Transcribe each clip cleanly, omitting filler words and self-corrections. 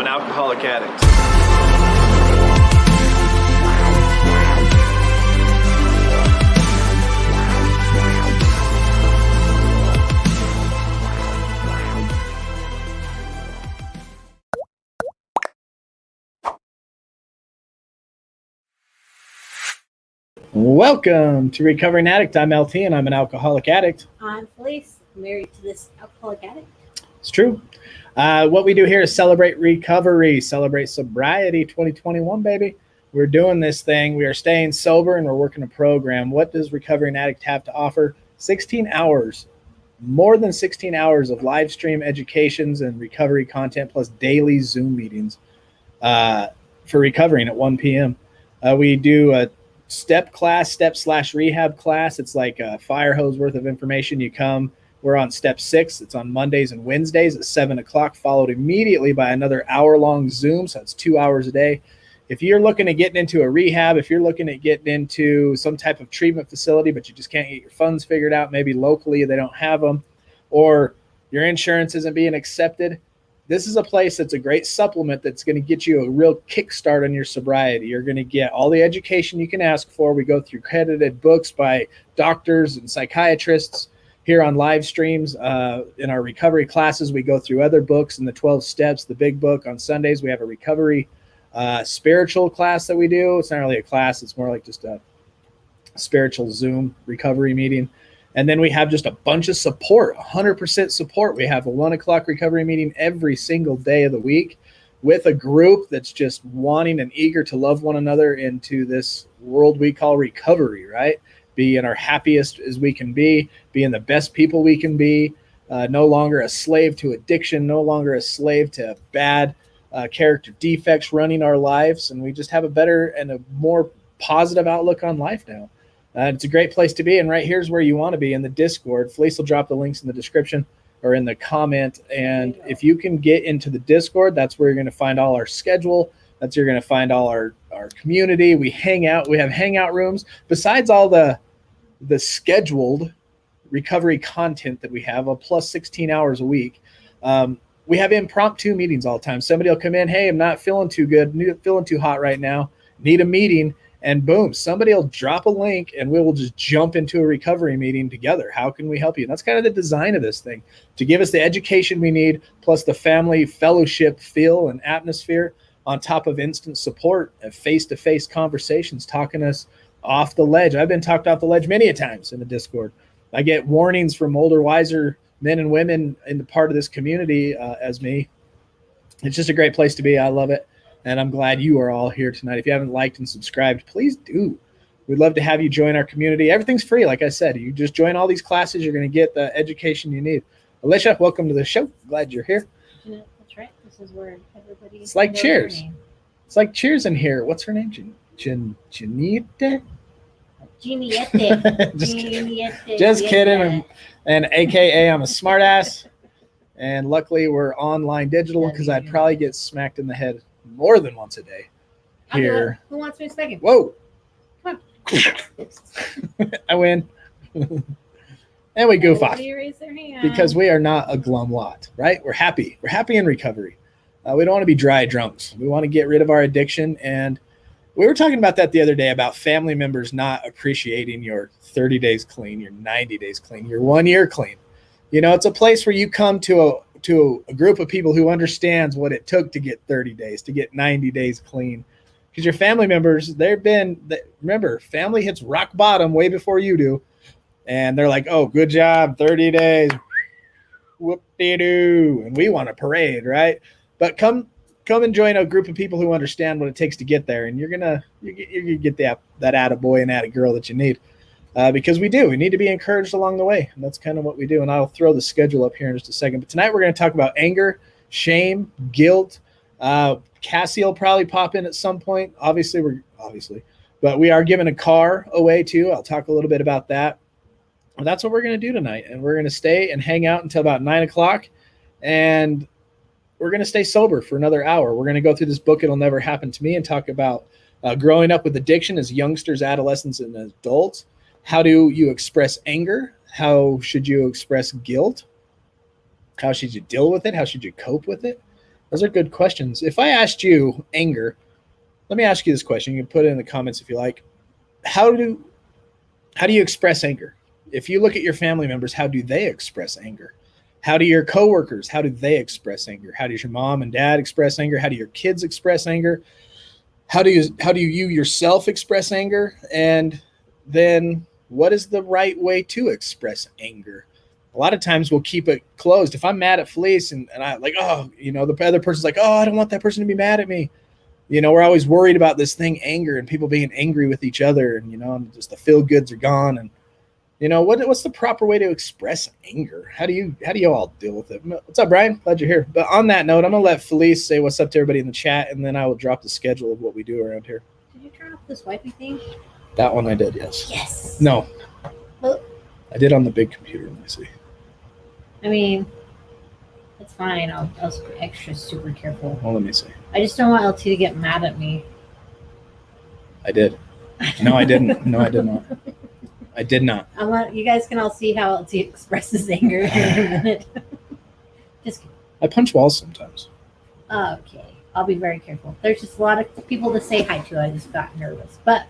an alcoholic addict. Welcome to Recovering Addict. I'm LT and I'm an alcoholic addict. I'm Felice, married to this alcoholic addict. It's true. What we do here is celebrate recovery, celebrate sobriety 2021, baby. We're doing this thing. We are staying sober and we're working a program. What does Recovering Addict have to offer? 16 hours, more than 16 hours of live stream educations and recovery content, plus daily Zoom meetings for recovering at 1 p.m. We do a step/rehab class. It's like a fire hose worth of information. You come, we're on step 6. It's on Mondays and Wednesdays at 7 o'clock, followed immediately by another hour-long Zoom. So it's 2 hours a day. If you're looking at getting into a rehab, if you're looking at getting into some type of treatment facility, but you just can't get your funds figured out, maybe locally they don't have them, or your insurance isn't being accepted, this is a place that's a great supplement that's going to get you a real kickstart on your sobriety. You're going to get all the education you can ask for. We go through credited books by doctors and psychiatrists here on live streams. In our recovery classes, we go through other books in the 12 steps, the big book. On Sundays, we have a recovery spiritual class that we do. It's not really a class. It's more like just a spiritual Zoom recovery meeting. And then we have just a bunch of support, 100% support. We have a 1 o'clock recovery meeting every single day of the week with a group that's just wanting and eager to love one another into this world we call recovery, right? Being our happiest as we can be, being the best people we can be, no longer a slave to addiction, no longer a slave to bad character defects running our lives. And we just have a better and a more positive outlook on life now. It's a great place to be, and right here's where you want to be, in the Discord. Felice will drop the links in the description or in the comment, and if you can get into the Discord, that's where you're going to find all our schedule. That's where you're going to find all our community. We hang out. We have hangout rooms. Besides all the scheduled recovery content that we have, plus 16 hours a week, we have impromptu meetings all the time. Somebody will come in, hey, I'm not feeling too good, feeling too hot right now, need a meeting. And boom, somebody will drop a link and we will just jump into a recovery meeting together. How can we help you? And that's kind of the design of this thing, to give us the education we need, plus the family fellowship feel and atmosphere, on top of instant support and face-to-face conversations, talking us off the ledge. I've been talked off the ledge many a times in the Discord. I get warnings from older, wiser men and women in the part of this community as me. It's just a great place to be. I love it. And I'm glad you are all here tonight. If you haven't liked and subscribed, please do. We'd love to have you join our community. Everything's free, like I said. You just join all these classes. You're going to get the education you need. Alicia, welcome to the show. Glad you're here. That's right. This is where everybody... It's like Cheers. It's like Cheers in here. What's her name? Janiette? Just kidding. And AKA, I'm a smartass. And luckily, we're online digital, because I'd probably get smacked in the head more than once a day here. Who wants me to smack him? Whoa. Come on. I win. And we goof off. Raise their hand. Because we are not a glum lot, right? We're happy. We're happy in recovery. We don't want to be dry drunks. We want to get rid of our addiction. And we were talking about that the other day, about family members not appreciating your 30 days clean, your 90 days clean, your 1 year clean. You know, it's a place where you come to a group of people who understands what it took to get 30 days, to get 90 days clean. Because your family members, remember, family hits rock bottom way before you do. And they're like, oh, good job, 30 days, whoop-de-doo. And we want a parade, right? But come and join a group of people who understand what it takes to get there. And you're gonna get that attaboy and attagirl that you need. Because we need to be encouraged along the way. And that's kind of what we do. And I'll throw the schedule up here in just a second. But tonight we're going to talk about anger, shame, guilt. Cassie will probably pop in at some point. Obviously, but we are giving a car away too. I'll talk a little bit about that. And that's what we're going to do tonight. And we're going to stay and hang out until about 9 o'clock. And we're going to stay sober for another hour. We're going to go through this book, It'll Never Happen to Me, and talk about growing up with addiction as youngsters, adolescents, and adults. How do you express anger? How should you express guilt? How should you deal with it? How should you cope with it? Those are good questions. If I asked you anger, let me ask you this question. You can put it in the comments if you like. How do you express anger? If you look at your family members, how do they express anger? How do your coworkers, how do they express anger? How does your mom and dad express anger? How do your kids express anger? How do you yourself express anger? And then what is the right way to express anger? A lot of times we'll keep it closed. If I'm mad at Felice and I like, the other person's like, I don't want that person to be mad at me. We're always worried about this thing, anger, and people being angry with each other, and just the feel goods are gone. And what's the proper way to express anger? How do you all deal with it? What's up, Brian? Glad you're here. But on that note, I'm gonna let Felice say what's up to everybody in the chat, and then I will drop the schedule of what we do around here. Did you turn off this wifey thing? That one I did, yes. Yes. No. Oh. I did on the big computer. Let me see. I mean, it's fine. I'll be extra super careful. Well, let me see. I just don't want LT to get mad at me. I did. No, I didn't. No, I did not. I did not. You guys can all see how LT expresses anger in a minute. Just kidding. I punch walls sometimes. Okay. I'll be very careful. There's just a lot of people to say hi to. I just got nervous. But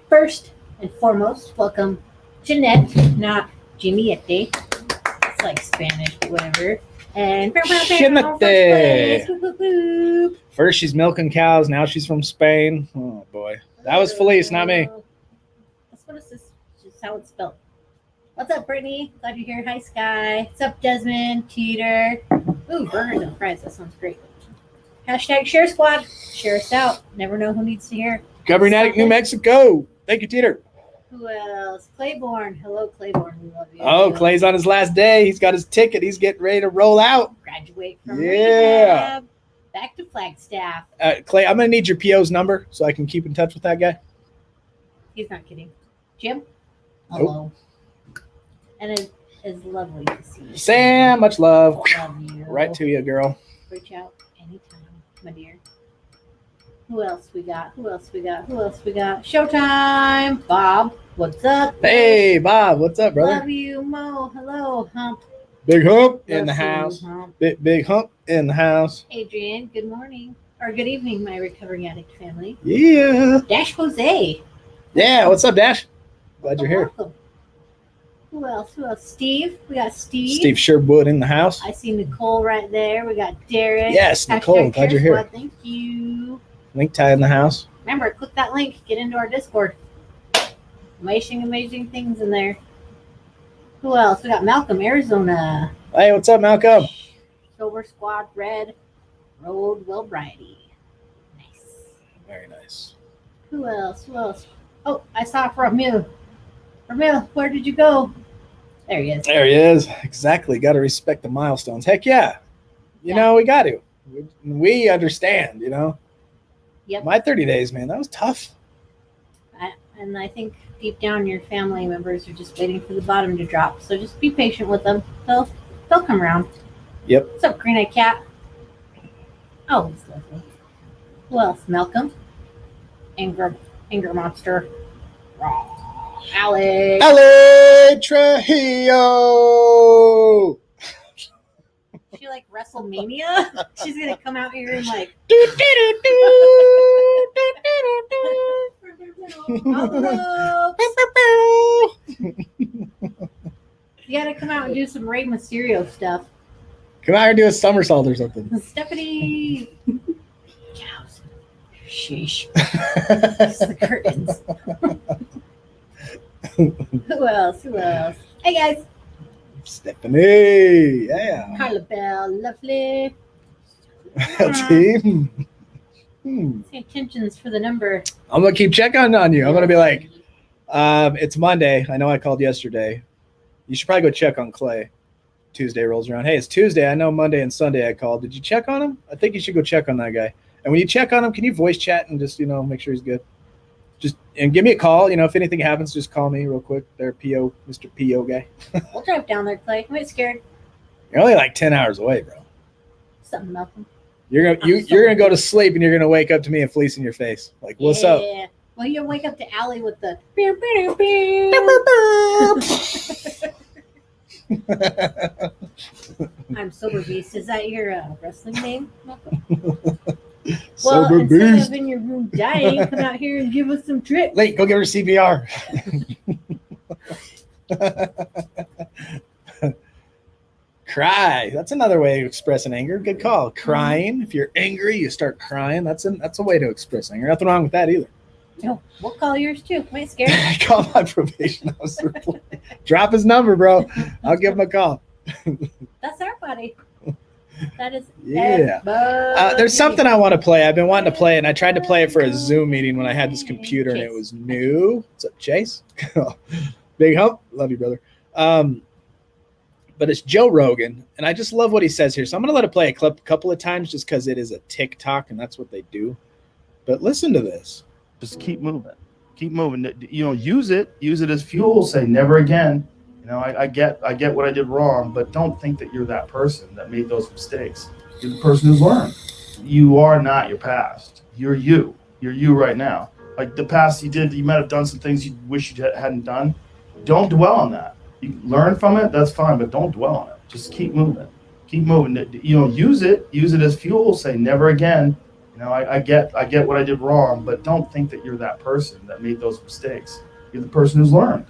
first and foremost, welcome Jeanette, not Juliette. It's like Spanish, but whatever. And Jeanette. First she's milking cows. Now she's from Spain. Oh, boy. That was Felice, not me. What is this? Just how it's spelled. What's up, Brittany? Glad you're here. Hi, Sky. What's up, Desmond? Teeter. Ooh, burgers and fries. That sounds great. Hashtag share squad. Share us out. Never know who needs to hear. Governing Addict, New Mexico. Thank you, Teeter. Who else? Claiborne. Hello, Claiborne. We love you. Oh, Clay's on his last day. He's got his ticket. He's getting ready to roll out. Graduate from rehab. Back to Flagstaff. Clay, I'm going to need your PO's number so I can keep in touch with that guy. He's not kidding. Jim? Nope. Hello. And it is lovely to see you. Sam, much love. Love you. Right to you, girl. Reach out anytime, my dear. Who else we got? Showtime. Bob, what's up? Hey, Bob, what's up, brother? Love you, Mo. Hello, Hump. Big hump in Love the you, house. Hump. Big hump in the house. Adrian, good morning. Or good evening, my recovering addict family. Yeah. Dash Jose. Yeah, what's up, Dash? Glad you're here. Welcome. Who else? Steve. We got Steve. Steve Sherwood in the house. I see Nicole right there. We got Derek. Yes, Nicole. Glad you're here. Thank you. Link tie in the house. Remember, click that link. Get into our Discord. Amazing things in there. Who else? We got Malcolm, Arizona. Hey, what's up, Malcolm? Silver Squad, Red, Road, Wilbrighty. Nice. Very nice. Who else? Oh, I saw Ramil. Ramil, where did you go? There he is. There he is. Exactly. Got to respect the milestones. Heck yeah. You know, we got to. We understand, Yep. My 30 days, man, that was tough. And I think deep down your family members are just waiting for the bottom to drop. So just be patient with them. They'll come around. Yep. What's up, Green-Eyed Cat? Oh, he's lovely. Who else? Malcolm. Anger Monster. Alex. Ale Trujillo. She like WrestleMania? She's going to come out here and like. You got to come out and do some Rey Mysterio stuff. Come out here and do a somersault or something. Stephanie. Cows. Sheesh. It's the curtains. Who else? Hey guys. Stephanie. Yeah. Carla Bell. Lovely. Team. Say intentions for the number. I'm going to keep checking on you. I'm going to be like, it's Monday. I know I called yesterday. You should probably go check on Clay. Tuesday rolls around. Hey, it's Tuesday. I know Monday and Sunday I called. Did you check on him? I think you should go check on that guy. And when you check on him, can you voice chat and just, make sure he's good? And give me a call. If anything happens, just call me real quick. There, Mr. PO guy. We'll drive down there, Clay. I'm scared. You're only like 10 hours away, bro. Something, Malcolm. You're gonna go to sleep and you're gonna wake up to me and Felice in your face. Like, what's up? Yeah. Well, you'll wake up to Allie with the. I'm Sober Beast. Is that your wrestling name, Malcolm? Sober Well, instead Beast. of in your room dying, come out here and give us some tricks. Late, go give her CPR. Cry. That's another way to express an anger. Good call. Crying. If you're angry, you start crying. That's a way to express anger. Nothing wrong with that either. No, we'll call yours too. Am I scared? I call my probation officer. Drop his number, bro. I'll give him a call. That's our buddy. That is Yeah. There's something I want to play. I've been wanting to play it, and I tried to play it for a Zoom meeting when I had this computer, and it was new. What's up, Chase? Big hump. Love you, brother. But it's Joe Rogan, and I just love what he says here. So I'm going to let it play a clip a couple of times just because it is a TikTok, and that's what they do. But listen to this. Just keep moving. Keep moving. Use it as fuel. Say never again. I get what I did wrong, but don't think that you're that person that made those mistakes. You're the person who's learned. You are not your past. You're you. You're you right now. Like the past you might have done some things you wish you hadn't done. Don't dwell on that. You learn from it, that's fine, but don't dwell on it. Just keep moving. Keep moving. Use it as fuel. Say never again. I get what I did wrong, but don't think that you're that person that made those mistakes. You're the person who's learned.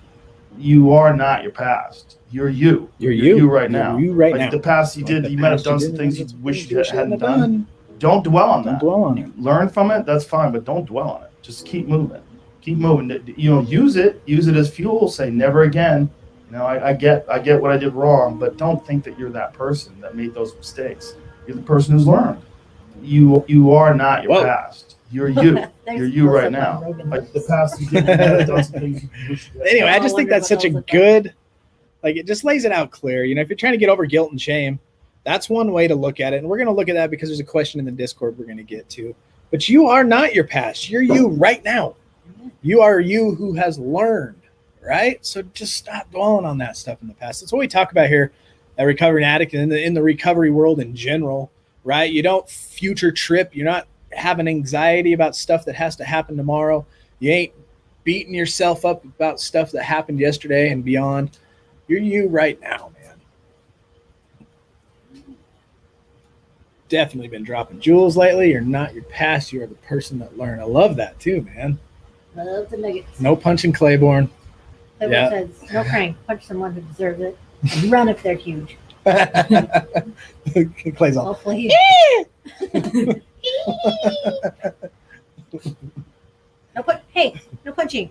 You are not your past. You're you. You're you right now. You right like now. The past you might have done some things you wish you hadn't done. Don't dwell on that. Don't dwell on it. Learn from it, that's fine, but don't dwell on it. Just keep moving. Keep moving. Use it as fuel. Say never again. I get what I did wrong, but don't think that you're that person that made those mistakes. You're the person who's learned. You are not your past. You're you. You're you right now. Like the past you might have done some things you wish you hadn't. Anyway, I just think that's such a good, it just lays it out clear. If you're trying to get over guilt and shame, that's one way to look at it. And we're going to look at that because there's a question in the Discord we're going to get to. But you are not your past. You're you right now. You are you who has learned, right? So just stop dwelling on that stuff in the past. That's what we talk about here at Recovering Addict and in the recovery world in general, right? You don't future trip. You're not having anxiety about stuff that has to happen tomorrow. You ain't beating yourself up about stuff that happened yesterday and beyond. You're you right now, man. Definitely been dropping jewels lately. You're not your past. You're the person that learned. I love that too, man. Love the nuggets. No punching Claiborne. Claiborne says, no crying. Punch someone who deserves it. And run if they're huge. Clay's all. Hopefully. No punching.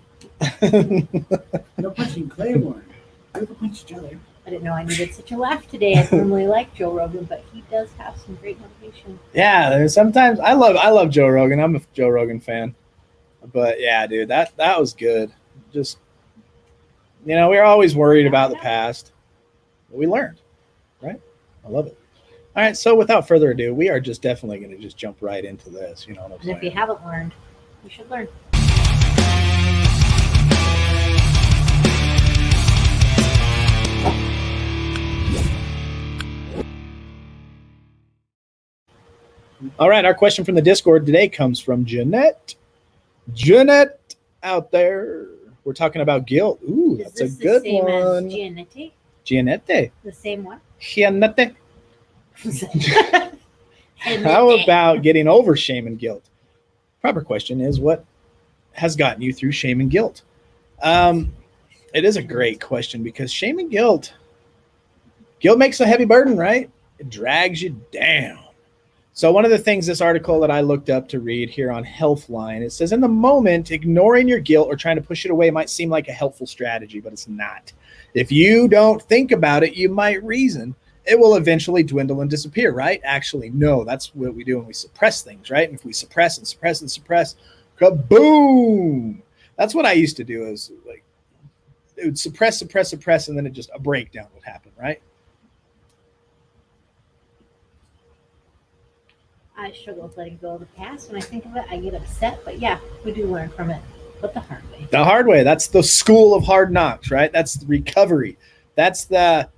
No punching Claiborne. We can punch each other. I didn't know I needed such a laugh today. I normally like Joe Rogan, but he does have some great motivation. Yeah, there's sometimes I love Joe Rogan. I'm a Joe Rogan fan. But yeah, dude, that was good. Just we're always worried about the past. But we learned, right? I love it. All right, so without further ado, we are just definitely going to just jump right into this. You know what I'm saying? And if you haven't learned, you should learn. All right, our question from the Discord today comes from Jeanette. Jeanette out there. We're talking about guilt. Ooh, that's a good one. Is this the same as Giannetti? Gianette. The same one? Gianette. How about getting over shame and guilt? Proper question is, what has gotten you through shame and guilt? It is a great question because shame and guilt makes a heavy burden, right? It drags you down. So one of the things, this article that I looked up to read here on Healthline, it says, in the moment, ignoring your guilt or trying to push it away might seem like a helpful strategy, but it's not. If you don't think about it, you might reason. It will eventually dwindle and disappear, right? Actually, no, that's what we do when we suppress things, right? And if we suppress and suppress and suppress, kaboom! That's what I used to do, is like, it would suppress, and then a breakdown would happen, right? I struggle with letting go of the past. When I think of it, I get upset. But yeah, we do learn from it, but the hard way. The hard way. That's the school of hard knocks, right? That's the recovery. That's the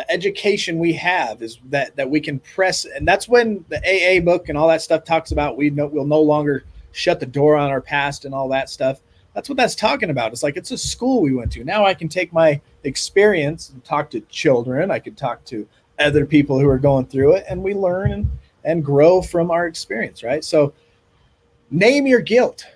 education we have, is that we can press. And that's when the AA book and all that stuff talks about we'll no longer shut the door on our past and all that stuff. That's what that's talking about. It's like, it's a school we went to. Now I can take my experience and talk to children. I can talk to other people who are going through it, and we learn and grow from our experience, right? So name your guilt.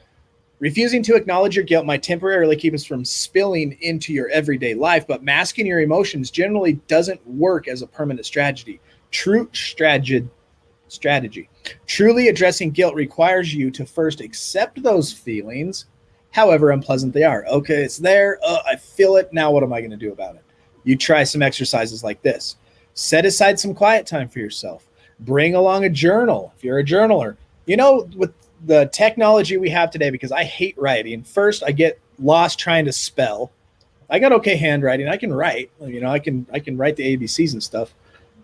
Refusing to acknowledge your guilt might temporarily keep us from spilling into your everyday life, but masking your emotions generally doesn't work as a permanent strategy. Truly addressing guilt requires you to first accept those feelings, however unpleasant they are. Okay, it's there. I feel it. Now what am I going to do about it? You try some exercises like this. Set aside some quiet time for yourself. Bring along a journal if you're a journaler. You know, with the technology we have today, because I hate writing. First, I get lost trying to spell. I got okay handwriting. I can write. You know, I can write the ABCs and stuff.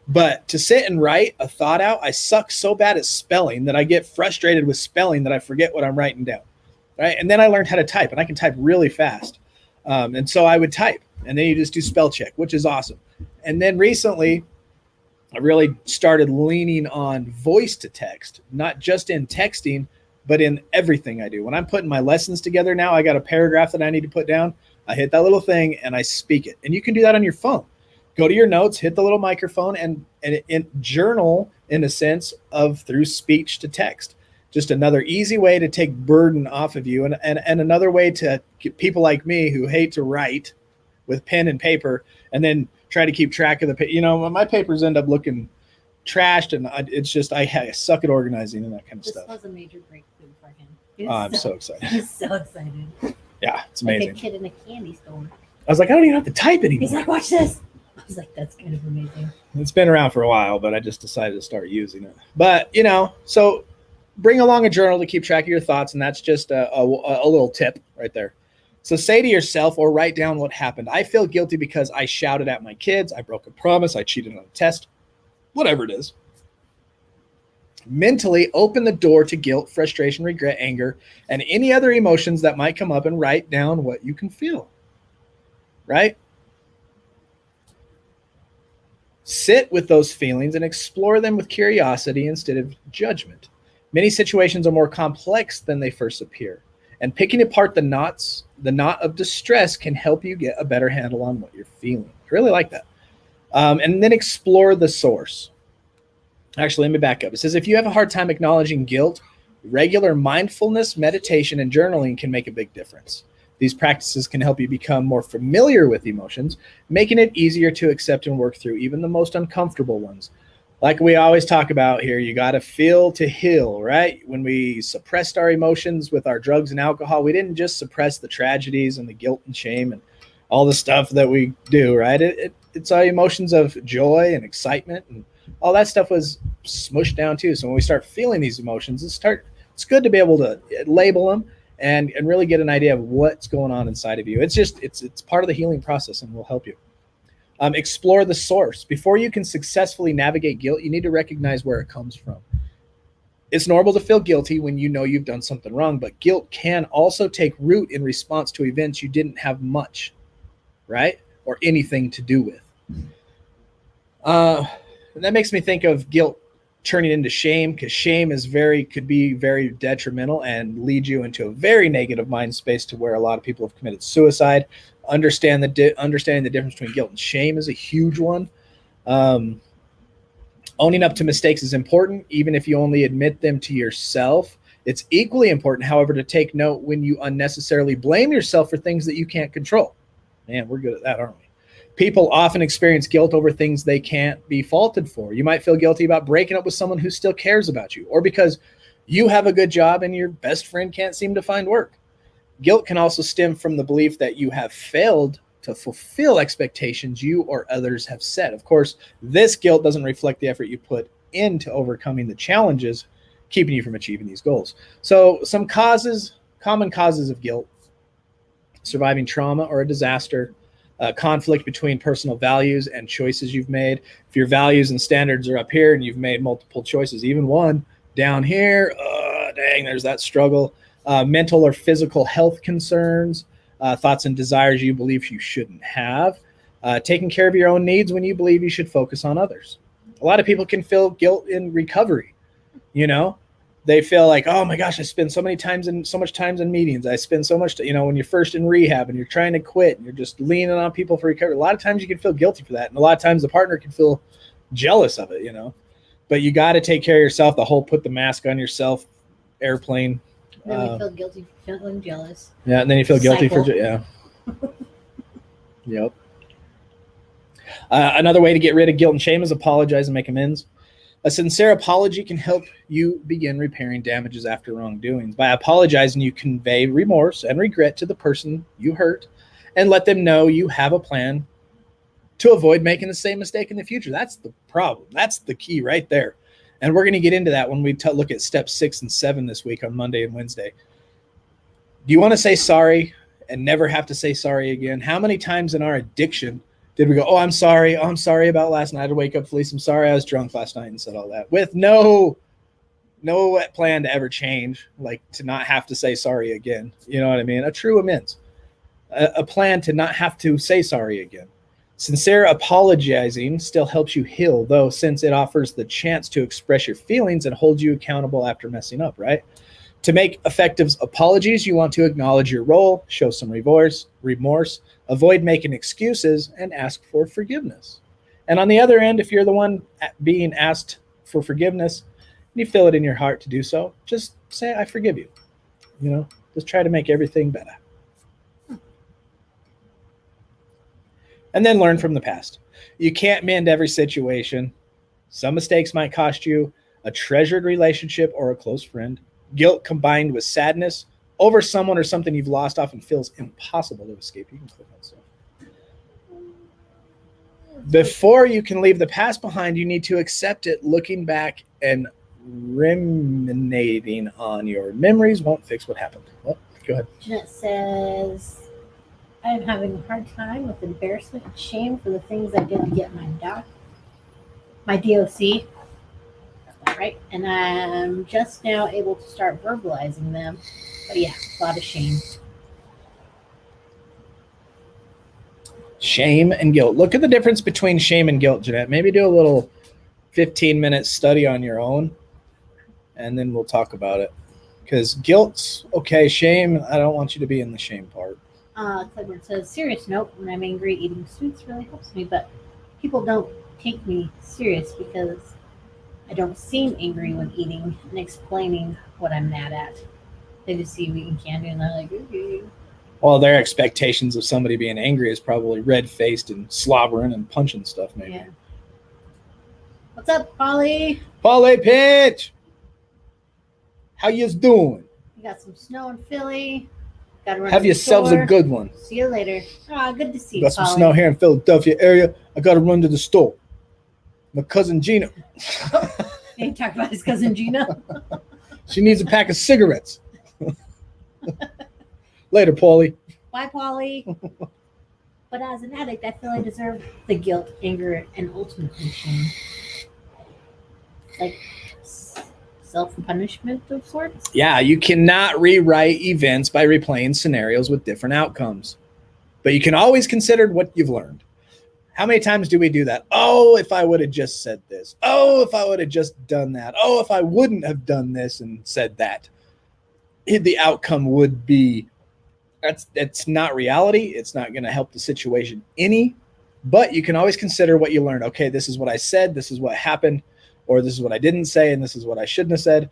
But to sit and write a thought out, I suck so bad at spelling that I get frustrated with spelling that I forget what I'm writing down. Right? And then I learned how to type, and I can type really fast. And so I would type, and then you just do spell check, which is awesome. And then recently, I really started leaning on voice to text, not just in texting, but in everything I do. When I'm putting my lessons together now, I got a paragraph that I need to put down. I hit that little thing and I speak it. And you can do that on your phone. Go to your notes, hit the little microphone, and journal in a sense of through speech to text. Just another easy way to take burden off of you, and another way to get people like me who hate to write with pen and paper and then try to keep track of my papers end up looking trashed, and it's just I suck at organizing and that kind of stuff. This was a major breakthrough for him. I'm so excited. He's so excited. Yeah, it's amazing. Like a kid in a candy store. I was like, I don't even have to type anymore. He's like, watch this. I was like, that's kind of amazing. It's been around for a while, but I just decided to start using it. But, so bring along a journal to keep track of your thoughts, and that's just a little tip right there. So say to yourself or write down what happened. I feel guilty because I shouted at my kids, I broke a promise, I cheated on a test, whatever it is. Mentally open the door to guilt, frustration, regret, anger, and any other emotions that might come up, and write down what you can feel, right? Sit with those feelings and explore them with curiosity instead of judgment. Many situations are more complex than they first appear, and picking apart the knot of distress can help you get a better handle on what you're feeling. I really like that. And then explore the source. Actually, let me back up. It says, if you have a hard time acknowledging guilt, regular mindfulness, meditation, and journaling can make a big difference. These practices can help you become more familiar with emotions, making it easier to accept and work through even the most uncomfortable ones. Like we always talk about here, you got to feel to heal, right? When we suppressed our emotions with our drugs and alcohol, we didn't just suppress the tragedies and the guilt and shame and all the stuff that we do, right? It's our emotions of joy and excitement, and all that stuff was smushed down too. So when we start feeling these emotions, it's good to be able to label them and really get an idea of what's going on inside of you. It's part of the healing process, and will help you. Explore the source. Before you can successfully navigate guilt, you need to recognize where it comes from. It's normal to feel guilty when you know you've done something wrong, but guilt can also take root in response to events you didn't have much, right? Or anything to do with. That makes me think of guilt turning into shame, because shame could be very detrimental and lead you into a very negative mind space to where a lot of people have committed suicide. Understanding the difference between guilt and shame is a huge one. Owning up to mistakes is important, even if you only admit them to yourself. It's equally important, however, to take note when you unnecessarily blame yourself for things that you can't control. Man, we're good at that, aren't we? People often experience guilt over things they can't be faulted for. You might feel guilty about breaking up with someone who still cares about you, or because you have a good job and your best friend can't seem to find work. Guilt can also stem from the belief that you have failed to fulfill expectations you or others have set. Of course, this guilt doesn't reflect the effort you put into overcoming the challenges keeping you from achieving these goals. So some common causes of guilt: surviving trauma or a disaster, conflict between personal values and choices you've made. If your values and standards are up here and you've made multiple choices, even one down here, dang, there's that struggle. Mental or physical health concerns, thoughts and desires you believe you shouldn't have, taking care of your own needs when you believe you should focus on others. A lot of people can feel guilt in recovery. They feel like, oh my gosh, I spend so much times in meetings. I spend so much, when you're first in rehab and you're trying to quit and you're just leaning on people for recovery. A lot of times you can feel guilty for that. And a lot of times the partner can feel jealous of it, but you got to take care of yourself. The whole put the mask on yourself airplane. Then we feel guilty for feeling jealous. Yeah. And then you feel guilty Cycle. yeah. Yep. Another way to get rid of guilt and shame is apologize and make amends. A sincere apology can help you begin repairing damages after wrongdoings. By apologizing, you convey remorse and regret to the person you hurt and let them know you have a plan to avoid making the same mistake in the future. That's the problem. That's the key right there. And we're going to get into that when we look at steps 6 and 7 this week on Monday and Wednesday. Do you want to say sorry and never have to say sorry again? How many times in our addiction did we go, oh, I'm sorry about last night. I wake up, Felice, I'm sorry I was drunk last night and said all that with no plan to ever change, like to not have to say sorry again. You know what I mean? A true amends, a plan to not have to say sorry again. Sincere apologizing still helps you heal, though, since it offers the chance to express your feelings and hold you accountable after messing up, right? To make effective apologies, you want to acknowledge your role, show some remorse, avoid making excuses, and ask for forgiveness. And on the other end, if you're the one being asked for forgiveness, and you feel it in your heart to do so, just say, I forgive you. Just try to make everything better. And then learn from the past. You can't mend every situation. Some mistakes might cost you a treasured relationship or a close friend. Guilt combined with sadness over someone or something you've lost often feels impossible to escape. You can click on stuff. Before you can leave the past behind, you need to accept it. Looking back and ruminating on your memories won't fix what happened. Well, go ahead. Jeanette says, I am having a hard time with embarrassment and shame for the things I did to get my DOC. Right, and I'm just now able to start verbalizing them. But yeah, a lot of shame. Shame and guilt. Look at the difference between shame and guilt, Jeanette. Maybe do a little 15-minute study on your own, and then we'll talk about it. Because guilt's okay. Shame, I don't want you to be in the shame part. Clifford says, serious note, when I'm angry, eating sweets really helps me, but people don't take me serious because I don't seem angry when eating and explaining what I'm mad at. They just see me eating candy and they're like, ooh. Well, their expectations of somebody being angry is probably red-faced and slobbering and punching stuff, maybe. Yeah. What's up, Polly? Polly Pitch! How yous doing? We got some snow in Philly. Got to run Have to the yourselves store. a good one. See you later. Good to see you, Got some Polly. snow here in Philadelphia area. I got to run to the store. My cousin Gina. He ain't talking about his cousin Gina. She needs a pack of cigarettes. Later, Paulie. Bye, Polly. But as an addict, I feel I deserve the guilt, anger, and ultimately shame. Like self-punishment of sorts. Yeah, you cannot rewrite events by replaying scenarios with different outcomes. But you can always consider what you've learned. How many times do we do that? Oh, if I would have just said this. Oh, if I would have just done that. Oh, if I wouldn't have done this and said that. The outcome would be, that's not reality. It's not going to help the situation any. But you can always consider what you learned. Okay, this is what I said. This is what happened. Or this is what I didn't say. And this is what I shouldn't have said.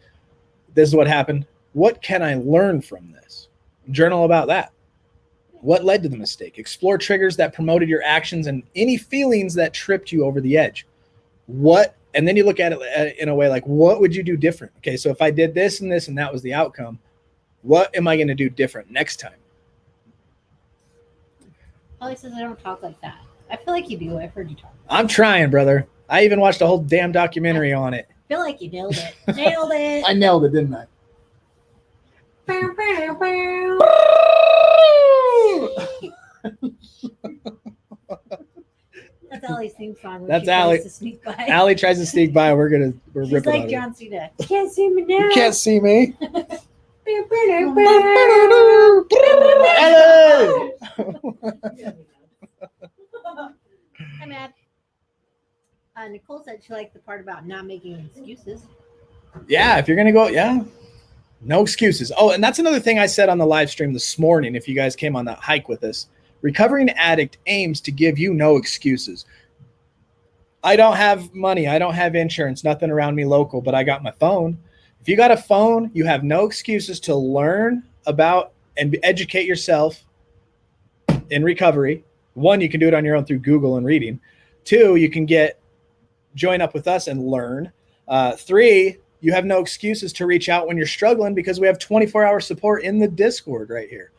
This is what happened. What can I learn from this? Journal about that. What led to the mistake? Explore triggers that promoted your actions and any feelings that tripped you over the edge. And then you look at it in a way like, what would you do different? Okay, so if I did this and this and that was the outcome, what am I going to do different next time? Polly says I don't talk like that. I feel like you do. I've heard you talk. I'm trying, brother. I even watched a whole damn documentary on it. I feel like you nailed it. Nailed it. I nailed it, didn't I? Bow, bow, bow. That's Allie's theme song. That's she Allie. tries to sneak by. Allie tries to sneak by. We're She's ripping like on John Cena. You can't see me now. You can't see me. Hi, Matt. Nicole said she liked the part about not making excuses. Yeah, if you're going to go, yeah, no excuses. Oh, and that's another thing I said on the live stream this morning. If you guys came on that hike with us, Recovering Addict aims to give you no excuses. I don't have money. I don't have insurance, nothing around me local, but I got my phone. If you got a phone, you have no excuses to learn about and educate yourself in recovery. One, you can do it on your own through Google and reading. Two, you can join up with us and learn. Three, you have no excuses to reach out when you're struggling because we have 24-hour support in the Discord right here.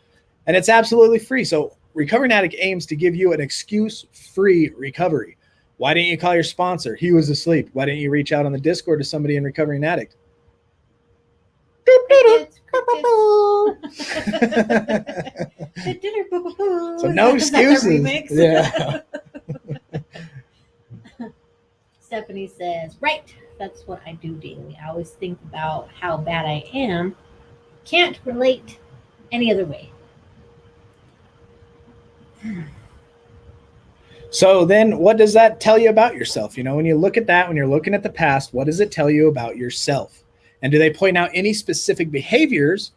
And it's absolutely free. So Recovering Addict aims to give you an excuse-free recovery. Why didn't you call your sponsor? He was asleep. Why didn't you reach out on the Discord to somebody in Recovering Addict? So no excuses. Yeah. Stephanie says, right, that's what I do daily. I always think about how bad I am. Can't relate any other way. So then what does that tell you about yourself? You know, when you look at that, when you're looking at the past, what does it tell you about yourself? And do they point out any specific behaviors?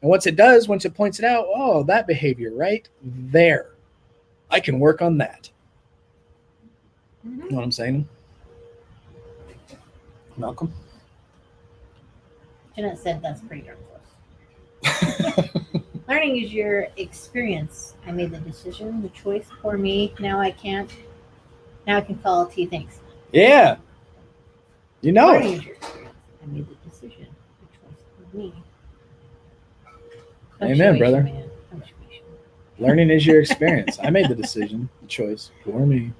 And once it does, once it points it out, oh, that behavior right there, I can work on that. Mm-hmm. You know what I'm saying? Malcolm? Jeanette said that's pretty darn close. Learning is your experience. I made the decision, the choice for me. Now I can't. Now I can call T. Thanks. Yeah. You know Learning it. is your experience. I made the decision, the choice for me. Amen, brother. Man. Punctuation. Learning is your experience. I made the decision, the choice for me.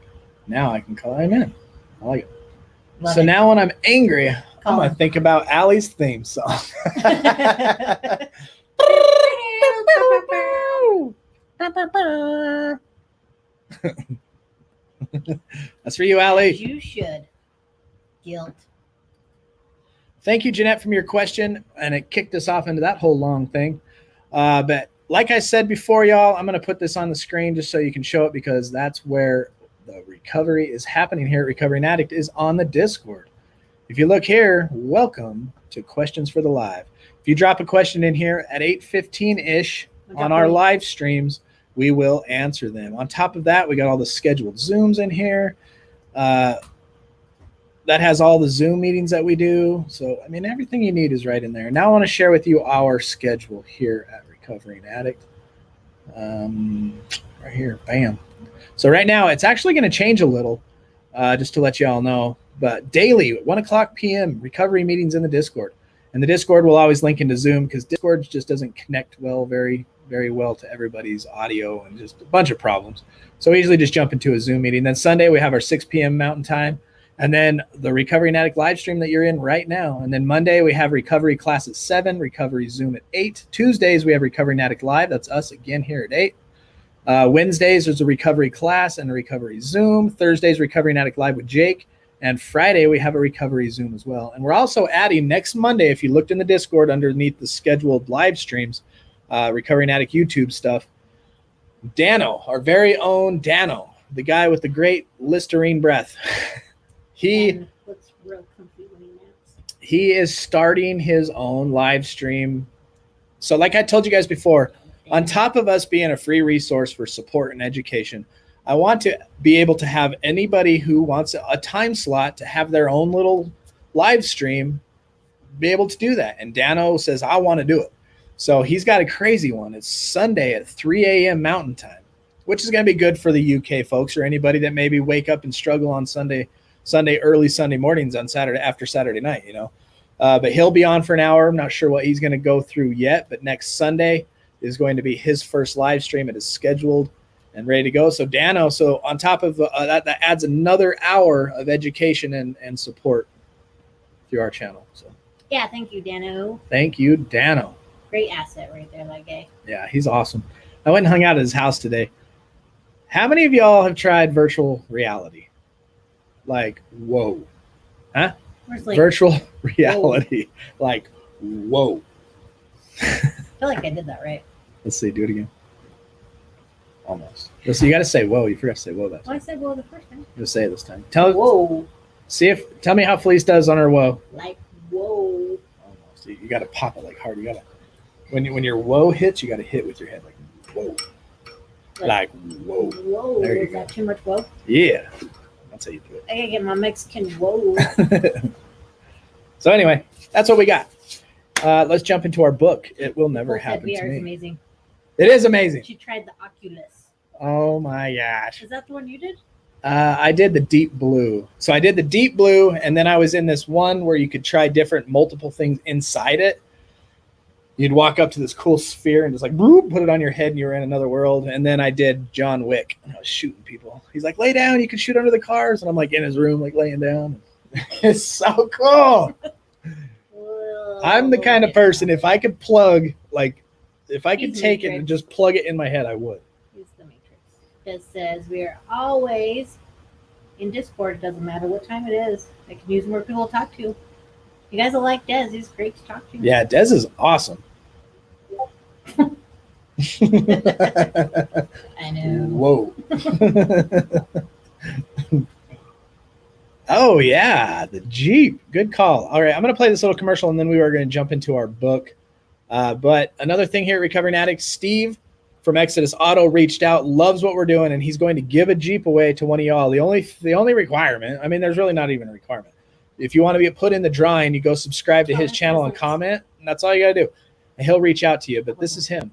Now I can call amen. I like it. Love So it. now when I'm angry, I'm Call going to him. think about Allie's theme song. That's for you, Allie. You should. Guilt. Thank you, Jeanette, from your question. And it kicked us off into that whole long thing. But like I said before, y'all, I'm going to put this on the screen just so you can show it because that's where the recovery is happening here at Recovering Addict is on the Discord. If you look here, welcome to Questions for the Live. If you drop a question in here at 8:15-ish on our live streams, we will answer them. On top of that, we got all the scheduled Zooms in here. That has all the Zoom meetings that we do. So, I mean, everything you need is right in there. Now I want to share with you our schedule here at Recovering Addict. Right here, bam. So right now, it's actually going to change a little, just to let you all know. But daily, 1 o'clock p.m., recovery meetings in the Discord. And the Discord will always link into Zoom because Discord just doesn't connect very well to everybody's audio and just a bunch of problems. So we usually just jump into a Zoom meeting. Then Sunday, we have our 6 p.m. Mountain Time. And then the Recovering Addict live stream that you're in right now. And then Monday, we have recovery class at 7, recovery Zoom at 8. Tuesdays, we have Recovering Addict Live. That's us again here at 8. Wednesdays, there's a recovery class and a recovery Zoom. Thursdays, Recovering Addict Live with Jake. And Friday, we have a recovery Zoom as well. And we're also adding next Monday, if you looked in the Discord underneath the scheduled live streams, Recovering Addict YouTube stuff, Dano, our very own Dano, the guy with the great Listerine breath. And what's real comfy when he naps. He is starting his own live stream. So like I told you guys before, on top of us being a free resource for support and education, I want to be able to have anybody who wants a time slot to have their own little live stream be able to do that. And Dano says, I want to do it. So he's got a crazy one. It's Sunday at 3 a.m. Mountain Time, which is going to be good for the UK folks or anybody that maybe wake up and struggle on early Sunday mornings on Saturday after Saturday night, you know. But he'll be on for an hour. I'm not sure what he's going to go through yet, but next Sunday is going to be his first live stream. It is scheduled and ready to go. So Dano, so on top of that adds another hour of education and support through our channel. So Yeah, thank you, Dano. thank you, Dano. Great asset right there, that guy. Yeah, he's awesome. I went and hung out at his house today. How many of y'all have tried virtual reality? Like, whoa. Huh? Where's like, Virtual reality. Like, whoa. I feel like I did that right. Let's see, do it again. Almost. Listen, you got to say whoa. You forgot to say whoa that Well, time. I said whoa the first time. Just say it this time. Tell Whoa. me how Felice does on her whoa. Like whoa. Almost. You got to pop it like hard. You got to when your whoa hits, you got to hit with your head like whoa, like whoa. Whoa. There you Is go. that too much whoa? Yeah, that's how you do it. I gotta get my Mexican whoa. So anyway, that's what we got. Let's jump into our book. It will never Nicole said happen to VR is me. amazing. It is amazing. She tried the Oculus. Oh my gosh. Is that the one you did? I did the deep blue. So I did the deep blue, and then I was in this one where you could try multiple things inside it. You'd walk up to this cool sphere and just like boop, put it on your head, and you were in another world. And then I did John Wick, and I was shooting people. He's like, lay down, you can shoot under the cars. And I'm like in his room, like laying down. It's so cool. Whoa. I'm the kind of person, if I could if I could He's take it Matrix. and just plug it in my head, I would. He's the Matrix. It says we are always in Discord. It doesn't matter what time it is. I can use more people to talk to. You guys will like Des. He's great to talk to. Yeah, Des is awesome. I know. Whoa. Oh, yeah, the Jeep. Good call. All right, I'm going to play this little commercial, and then we are going to jump into our book. But another thing here at Recovering Addicts, Steve from Exodus Auto reached out, loves what we're doing, and he's going to give a Jeep away to one of y'all. The only requirement, I mean, there's really not even a requirement. If you want to be put in the drawing, you go subscribe to his channel and comment, and that's all you got to do. And he'll reach out to you, but this is him.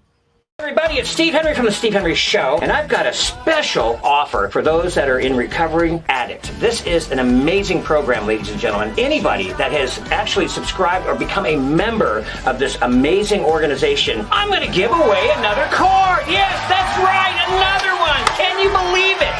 Everybody, it's Steve Henry from The Steve Henry Show, and I've got a special offer for those that are in Recovering Addict. This is an amazing program, ladies and gentlemen. Anybody that has actually subscribed or become a member of this amazing organization, I'm going to give away another car. Yes, that's right, another one. Can you believe it?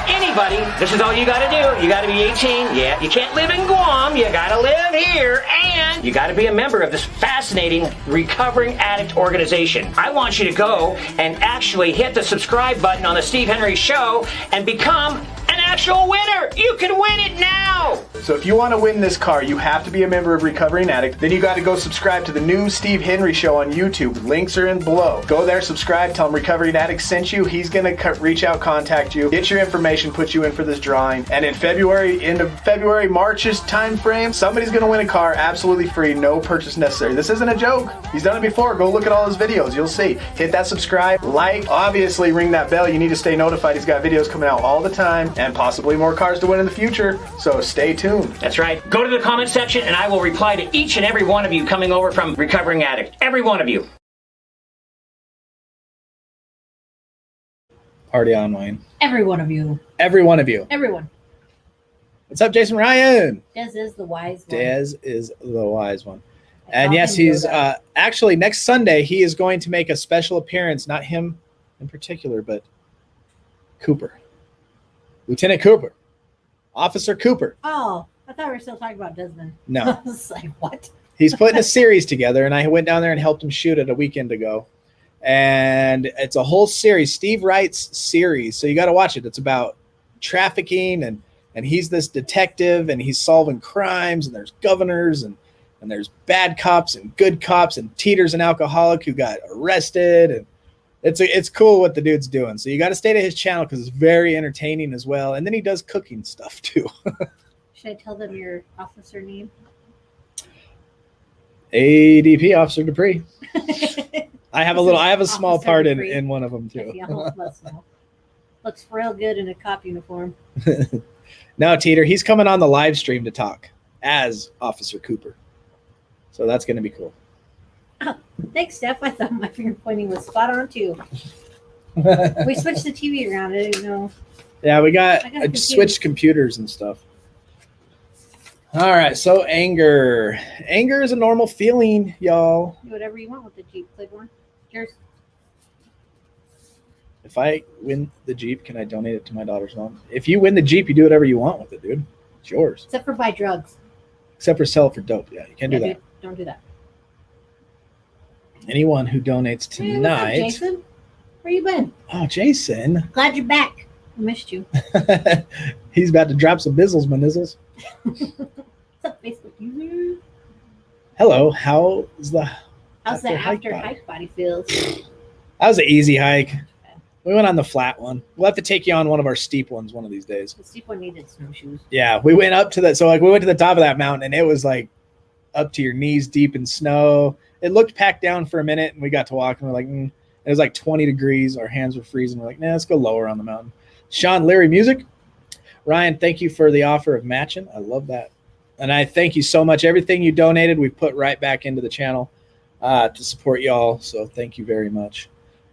Anybody, this is all you got to do. You got to be 18. Yeah, you can't live in Guam. You got to live here, and you got to be a member of this fascinating Recovering Addict organization. I want you to go and actually hit the subscribe button on the Steve Henry Show and become an actual winner. You can win it now. So if you want to win this car, you have to be a member of Recovering Addict. Then you got to go subscribe to the new Steve Henry Show on YouTube. Links are in below. Go there, subscribe, tell him Recovering Addict sent you. He's going to reach out, contact you, get your information, put you in for this drawing. And in February, end of February, March's time frame, somebody's going to win a car absolutely free, no purchase necessary. This isn't a joke. He's done it before. Go look at all his videos. You'll see. Hit that subscribe, like, obviously ring that bell. You need to stay notified. He's got videos coming out all the time and possibly more cars to win in the future. So stay tuned. That's right. Go to the comment section and I will reply to each and every one of you coming over from Recovering Addict. Every one of you. Party on, Wayne. Every one of you. Every one of you. Everyone. What's up, Jason Ryan? Des is the wise one. Des is the wise one. I And saw yes, him he's do that. actually next Sunday, he is going to make a special appearance, not him in particular, but Cooper. Lieutenant Cooper. Officer Cooper. Oh, I thought we were still talking about Desmond. No. I was like, what? He's putting a series together, and I went down there and helped him shoot it a weekend ago. And it's a whole series. Steve writes series, so you got to watch it. It's about trafficking, and he's this detective, and he's solving crimes, and there's governors, and there's bad cops and good cops, and Teeter's an alcoholic who got arrested, and it's cool what the dude's doing. So you got to stay to his channel because it's very entertaining as well. And then he does cooking stuff too. Should I tell them your officer name? ADP Officer Dupree. I have a small Officer part Dupree. in one of them If too. you almost must know. Looks real good in a cop uniform. No, Teeter, he's coming on the live stream to talk as Officer Cooper. So that's going to be cool. Thanks, Steph. I thought my finger pointing was spot on too. We switched the TV around. I didn't know. Yeah, we got I got confused. switched computers and stuff. All right, so anger. Anger is a normal feeling, y'all. Do whatever you want with the Jeep, Claiborne. Yours. If I win the Jeep, can I donate it to my daughter's mom? If you win the Jeep, you do whatever you want with it, dude. It's yours. Except for buy drugs. Except for sell it for dope. Yeah, you can't do Yeah, that. dude, don't do that. Anyone who donates Hey, what's up, tonight. Jason? Where you been? Oh, Jason. Glad you're back. I missed you. He's about to drop some bizzles, my nizzles. What's up, Facebook user? Hello, how's the How's that after body? hike body feels? That was an easy hike. We went on the flat one. We'll have to take you on one of our steep ones one of these days. The steep one needed snowshoes. Yeah, we went up to that. So like we went to the top of that mountain, and it was like up to your knees deep in snow. It looked packed down for a minute, and we got to walk, and we're like, It was like 20 degrees. Our hands were freezing. We're like, nah, let's go lower on the mountain. Sean Leary Music. Ryan, thank you for the offer of matching. I love that. And I thank you so much. Everything you donated, we put right back into the channel to support y'all. So thank you very much.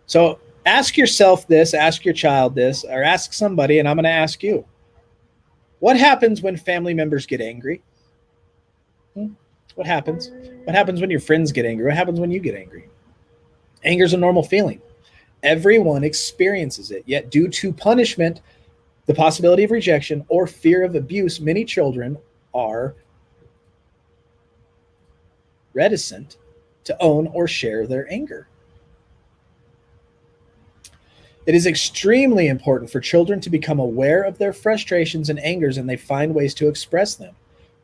So ask yourself this, ask your child this, or ask somebody, and I'm going to ask you. What happens when family members get angry? What happens? What happens when your friends get angry? What happens when you get angry? Anger is a normal feeling. Everyone experiences it. Yet due to punishment, the possibility of rejection, or fear of abuse, many children are reticent to own or share their anger. It is extremely important for children to become aware of their frustrations and angers, and they find ways to express them.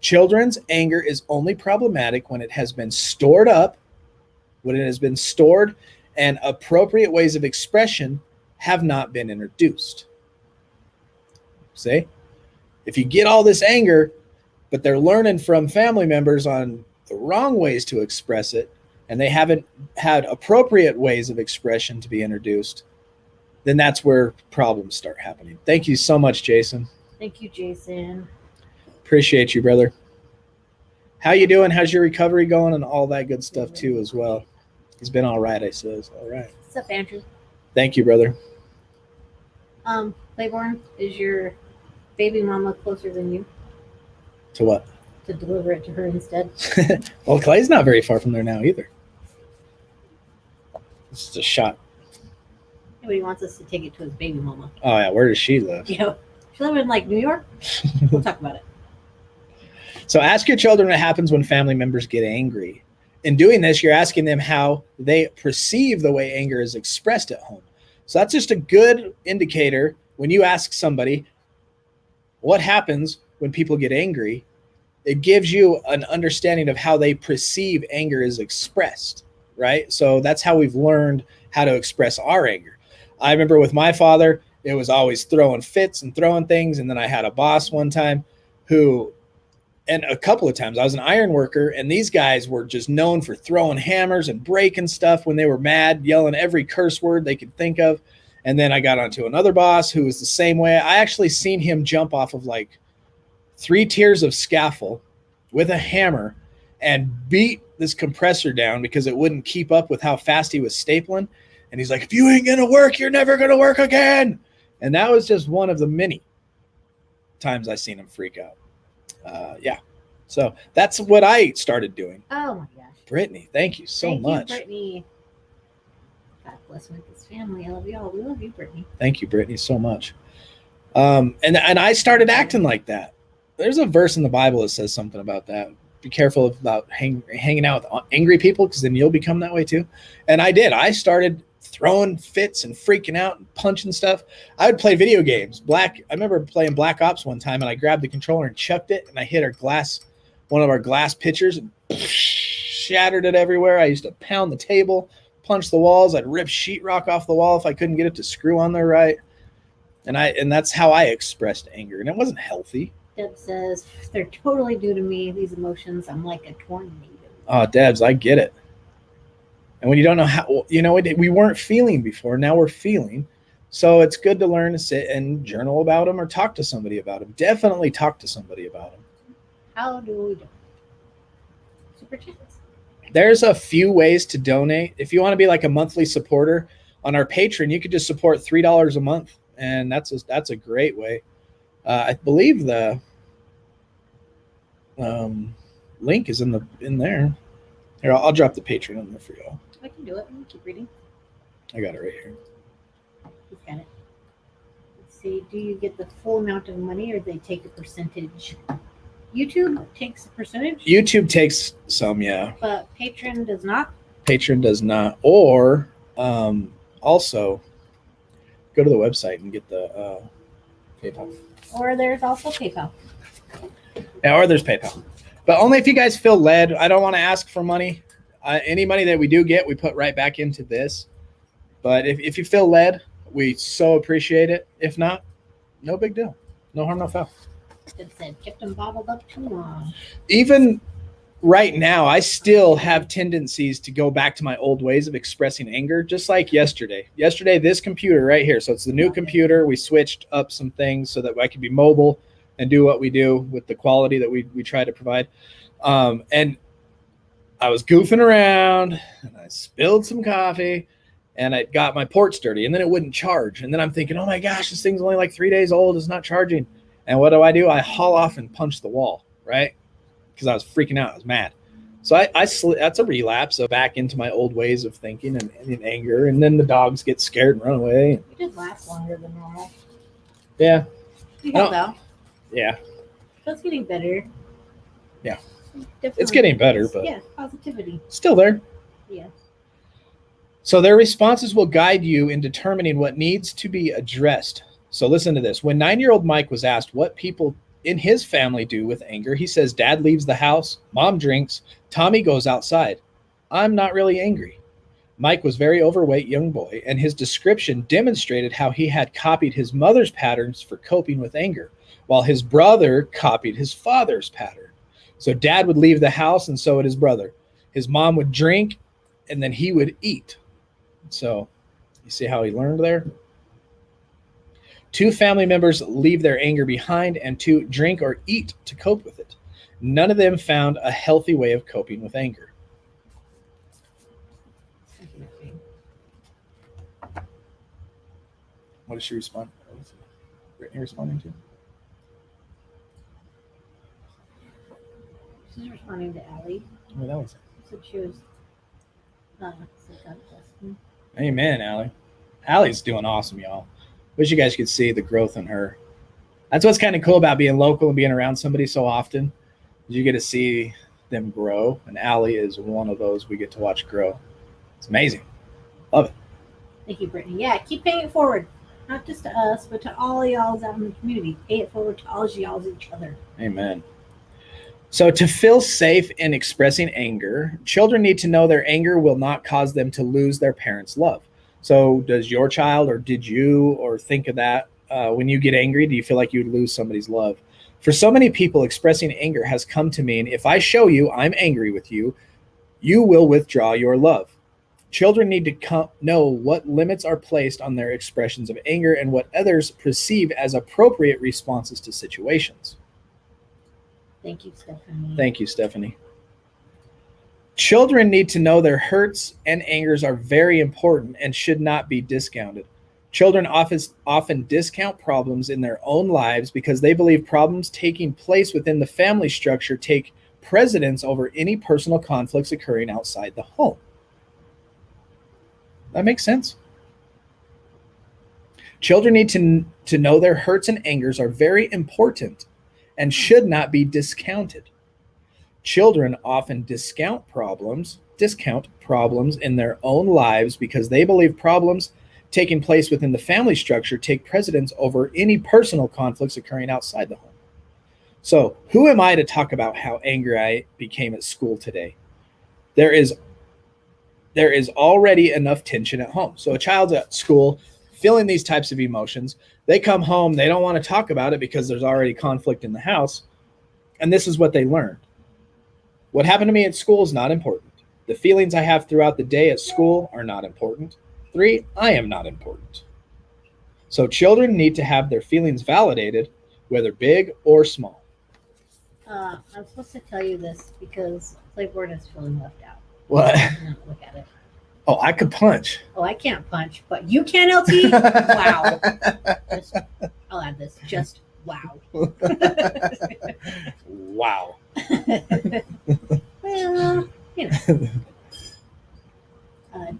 Children's anger is only problematic when it has been stored up, and appropriate ways of expression have not been introduced. See? If you get all this anger, but they're learning from family members on the wrong ways to express it, and they haven't had appropriate ways of expression to be introduced, then that's where problems start happening. Thank you so much, Jason. Thank you, Jason. Appreciate you, brother. How you doing? How's your recovery going? And all that good stuff too as well. He's been all right, I says. All right. What's up, Andrew? Thank you, brother. Claiborne, is your baby mama closer than you To what? to deliver it to her instead? Well, Clay's not very far from there now either. This is a shot. Nobody wants us to take it to his baby mama. Oh, yeah. Where does she live? You know, she live in like New York. We'll talk about it. So ask your children what happens when family members get angry. In doing this, you're asking them how they perceive the way anger is expressed at home. So that's just a good indicator when you ask somebody what happens when people get angry. It gives you an understanding of how they perceive anger is expressed, right? So that's how we've learned how to express our anger. I remember with my father, it was always throwing fits and throwing things. And then I had a boss one time and a couple of times I was an iron worker, and these guys were just known for throwing hammers and breaking stuff when they were mad, yelling every curse word they could think of. And then I got onto another boss who was the same way. I actually seen him jump off of like 3 tiers of scaffold with a hammer and beat this compressor down because it wouldn't keep up with how fast he was stapling. And he's like, if you ain't going to work, you're never going to work again. And that was just one of the many times I seen him freak out. Yeah. So that's what I started doing. Oh my gosh. Brittany, thank you so much. Thank you, Brittany. God bless Mike's family. I love you all. We love you, Brittany. Thank you, Brittany, so much. And I started acting like that. There's a verse in the Bible that says something about that. Be careful about hanging out with angry people, because then you'll become that way too. And I did. I started throwing fits and freaking out and punching stuff. I would play video games. I remember playing Black Ops one time, and I grabbed the controller and chucked it, and I hit one of our glass pitchers, and shattered it everywhere. I used to pound the table, punch the walls. I'd rip sheetrock off the wall if I couldn't get it to screw on there right. And that's how I expressed anger, and it wasn't healthy. Deb says, they're totally due to me, these emotions. I'm like a tornado. Oh, Debs, I get it. And when you don't know how, we weren't feeling before, now we're feeling. So it's good to learn to sit and journal about them or talk to somebody about them. Definitely talk to somebody about them. How do we do it? Super chats. There's a few ways to donate. If you want to be like a monthly supporter on our Patreon, you could just support $3 a month. And that's a great way. I believe the link is in there. Here, I'll drop the Patreon in there for y'all. I can do it. I'm gonna keep reading. I got it right here. He's got it. Let's see. Do you get the full amount of money, or they take a percentage? YouTube takes a percentage. YouTube takes some, yeah. But Patreon does not. Patreon does not. Or also go to the website and get the PayPal. Or there's also PayPal. Yeah, or there's PayPal. But only if you guys feel led. I don't want to ask for money. Any money that we do get, we put right back into this. But if you feel led, we so appreciate it. If not, no big deal. No harm, no foul. It said kept them bottled up too long. Even right now, I still have tendencies to go back to my old ways of expressing anger, just like yesterday. Yesterday, this computer right here. So it's the new computer. We switched up some things so that I could be mobile and do what we do with the quality that we try to provide. And I was goofing around and I spilled some coffee and I got my ports dirty and then it wouldn't charge. And then I'm thinking, oh my gosh, this thing's only like 3 days old. It's not charging. And what do? I haul off and punch the wall, right? Because I was freaking out. I was mad. So that's a relapse of back into my old ways of thinking and in anger. And then the dogs get scared and run away. It did last longer than normal. Yeah. You got though. Yeah. So it's getting better. Yeah. Definitely. It's getting better, but yeah, positivity. still there. Yeah. So their responses will guide you in determining what needs to be addressed. So listen to this. When 9-year-old Mike was asked what people in his family do with anger, he says, Dad leaves the house, Mom drinks, Tommy goes outside. I'm not really angry. Mike was a very overweight young boy, and his description demonstrated how he had copied his mother's patterns for coping with anger, while his brother copied his father's pattern. So Dad would leave the house, and so would his brother. His mom would drink, and then he would eat. So you see how he learned there? 2 family members leave their anger behind, and 2 drink or eat to cope with it. None of them found a healthy way of coping with anger. What is she responding? Brittany responding to? She's responding to Allie. Oh, that was it. So she was. Amen, Allie. Allie's doing awesome, y'all. Wish you guys could see the growth in her. That's what's kind of cool about being local and being around somebody so often. You get to see them grow, and Allie is one of those we get to watch grow. It's amazing. Love it. Thank you, Brittany. Yeah, keep paying it forward. Not just to us, but to all of y'all out in the community. Pay it forward to all of y'all each other. Amen. So to feel safe in expressing anger, children need to know their anger will not cause them to lose their parents' love. So does your child, or did you, or think of that when you get angry? Do you feel like you would lose somebody's love? For so many people, expressing anger has come to mean if I show you I'm angry with you, you will withdraw your love. Children need to know what limits are placed on their expressions of anger and what others perceive as appropriate responses to situations. Thank you, Stephanie. Thank you, Stephanie. Children need to know their hurts and angers are very important and should not be discounted. Children often discount problems in their own lives because they believe problems taking place within the family structure take precedence over any personal conflicts occurring outside the home. That makes sense. Children need to know their hurts and angers are very important and should not be discounted. Children often discount problems in their own lives because they believe problems taking place within the family structure take precedence over any personal conflicts occurring outside the home. So, who am I to talk about how angry I became at school today? There is already enough tension at home. So a child's at school feeling these types of emotions. They come home, they don't want to talk about it because there's already conflict in the house. And this is what they learned. What happened to me at school is not important. The feelings I have throughout the day at school are not important. 3, I am not important. So children need to have their feelings validated, whether big or small. I'm supposed to tell you this because Playboard is feeling left out. What? Look at it. Oh, I could punch. Oh, I can't punch, but you can, LT? Wow. I'll add this. Just wow. Wow. Well, you know.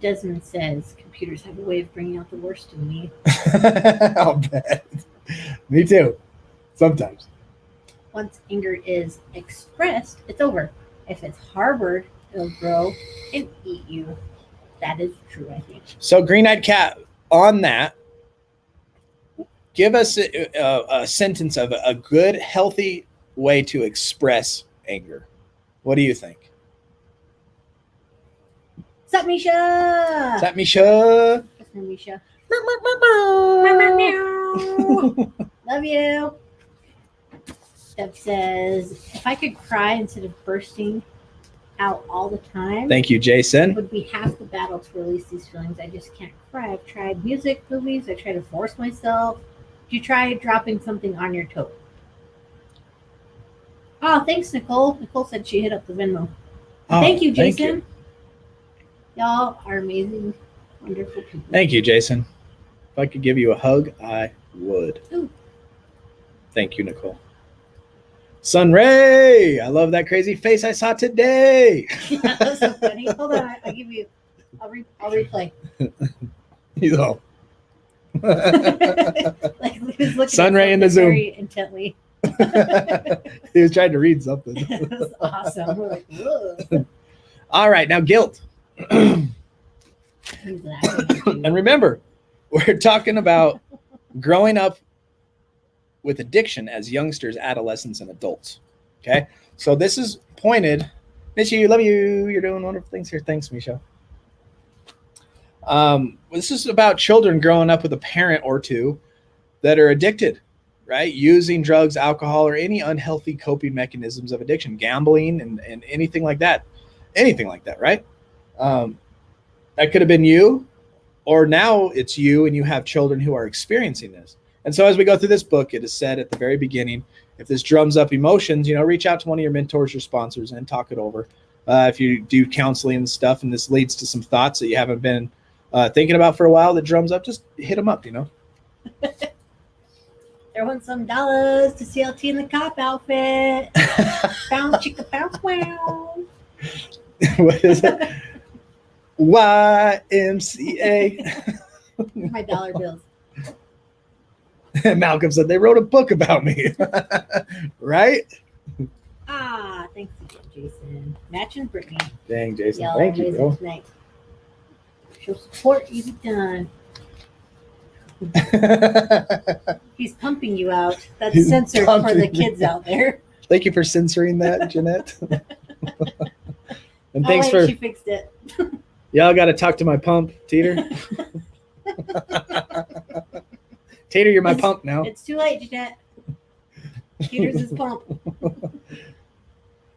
Desmond says computers have a way of bringing out the worst in me. I'll bet. Me too. Sometimes. Once anger is expressed, it's over. If it's harbored, it'll grow and eat you. That is true, I think. So, Green-Eyed Cat, on that, give us a sentence of a good, healthy way to express anger. What do you think? What's up, Misha? Is that Misha? What's up, Misha? Meow. Love you. Deb says, if I could cry instead of bursting out all the time. Thank you, Jason. Would be half the battle to release these feelings. I just can't cry. I've tried music, movies. I try to force myself. Do you try dropping something on your toe? Oh, thanks, Nicole. Nicole said she hit up the Venmo. Oh, Thank you, thank Jason. you. Y'all are amazing, wonderful people. Thank you, Jason. If I could give you a hug, I would. Ooh. Thank you, Nicole. Sunray, I love that crazy face I saw today. That was so funny. Hold on, I'll give you. I'll replay. He's all. Like he was looking Sunray at in the Zoom. very intently. He was trying to read something. It was awesome. We're like, whoa. All right, now guilt. He's laughing at you. And remember, we're talking about growing up with addiction as youngsters, adolescents, and adults. Okay, so this is pointed. Misha, love you. You're doing wonderful things here. Thanks, Misha. This is about children growing up with a parent or two that are addicted, right? Using drugs, alcohol, or any unhealthy coping mechanisms of addiction, gambling, and anything like that. Anything like that, right? That could have been you, or now it's you and you have children who are experiencing this. And so as we go through this book, it is said at the very beginning, if this drums up emotions, reach out to one of your mentors or sponsors and talk it over. If you do counseling and stuff, and this leads to some thoughts that you haven't been thinking about for a while that drums up, just hit them up, Throwing some dollars to CLT in the cop outfit. Pound chicka pound wow. What is it? YMCA. My dollar bills. Malcolm said they wrote a book about me. Right? Ah, thanks again, Jason. Matching Brittany. Dang, Jason. Y'all Thank are you, amazing bro. tonight. Show support, easy done. He's pumping you out. That's He's censored for pumping the me kids out there. Thank you for censoring that, Jeanette. And Oh, thanks wait, for she fixed it. y'all got to talk to my pump, Teeter. Teeter, you're my pump now. It's too late, Jeanette. Peter's his pump.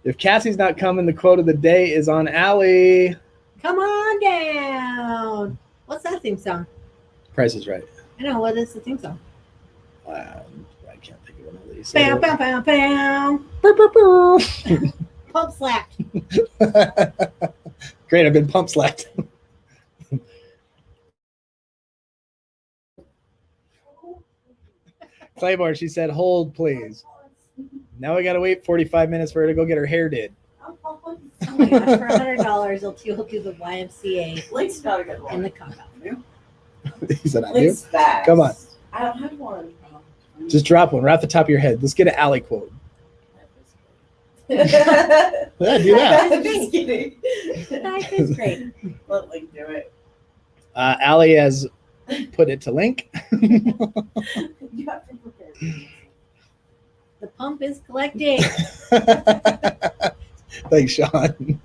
If Cassie's not coming, the quote of the day is on Allie. Come on down. What's that theme song? Price is Right. I know, what is the theme song? I can't think of it. Elise. Bam, bam, bam, bam. Pump slapped. Great, I've been pump slapped. Claiborne, she said, hold, please. Now we got to wait 45 minutes for her to go get her hair did. Oh my gosh, for $100, he'll do the YMCA Link's got a good one. in the cop out. He said, I do. Link's fast. Come on. I don't have one. Just drop one right off the top of your head. Let's get an Allie quote. Yeah, do that. I'm just kidding. Life is great. Let Link do it. Allie has put it to Link. You have to prepare. The pump is collecting. Thanks, Sean.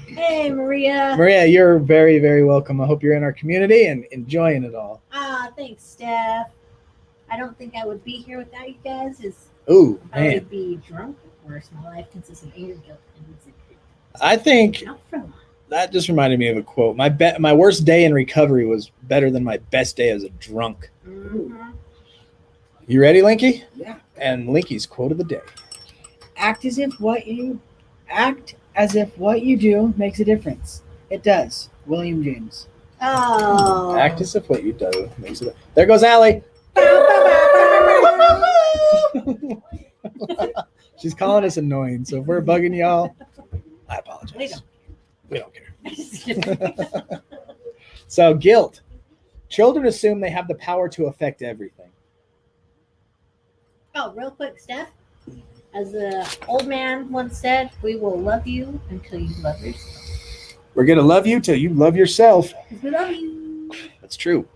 Hey, Maria. Maria, you're very, very welcome. I hope you're in our community and enjoying it all. Ah, thanks, Steph. I don't think I would be here without you guys. Ooh, I man. would be drunk or worse. My life consists of anger, guilt, and insecurity. I think Not for long. that just reminded me of a quote. My worst day in recovery was better than my best day as a drunk. Mhm. You ready, Linky? Yeah. And Linky's quote of the day. Act as if what you do makes a difference. It does. William James. Oh. Act as if what you do makes it. There goes Allie. She's calling us annoying. So if we're bugging y'all, I apologize. We don't care. So guilt. Children assume they have the power to affect everything. Oh, real quick, Steph. As the old man once said, we will love you until you love yourself. We're going to love you till you love yourself. 'Cause we love you. That's true.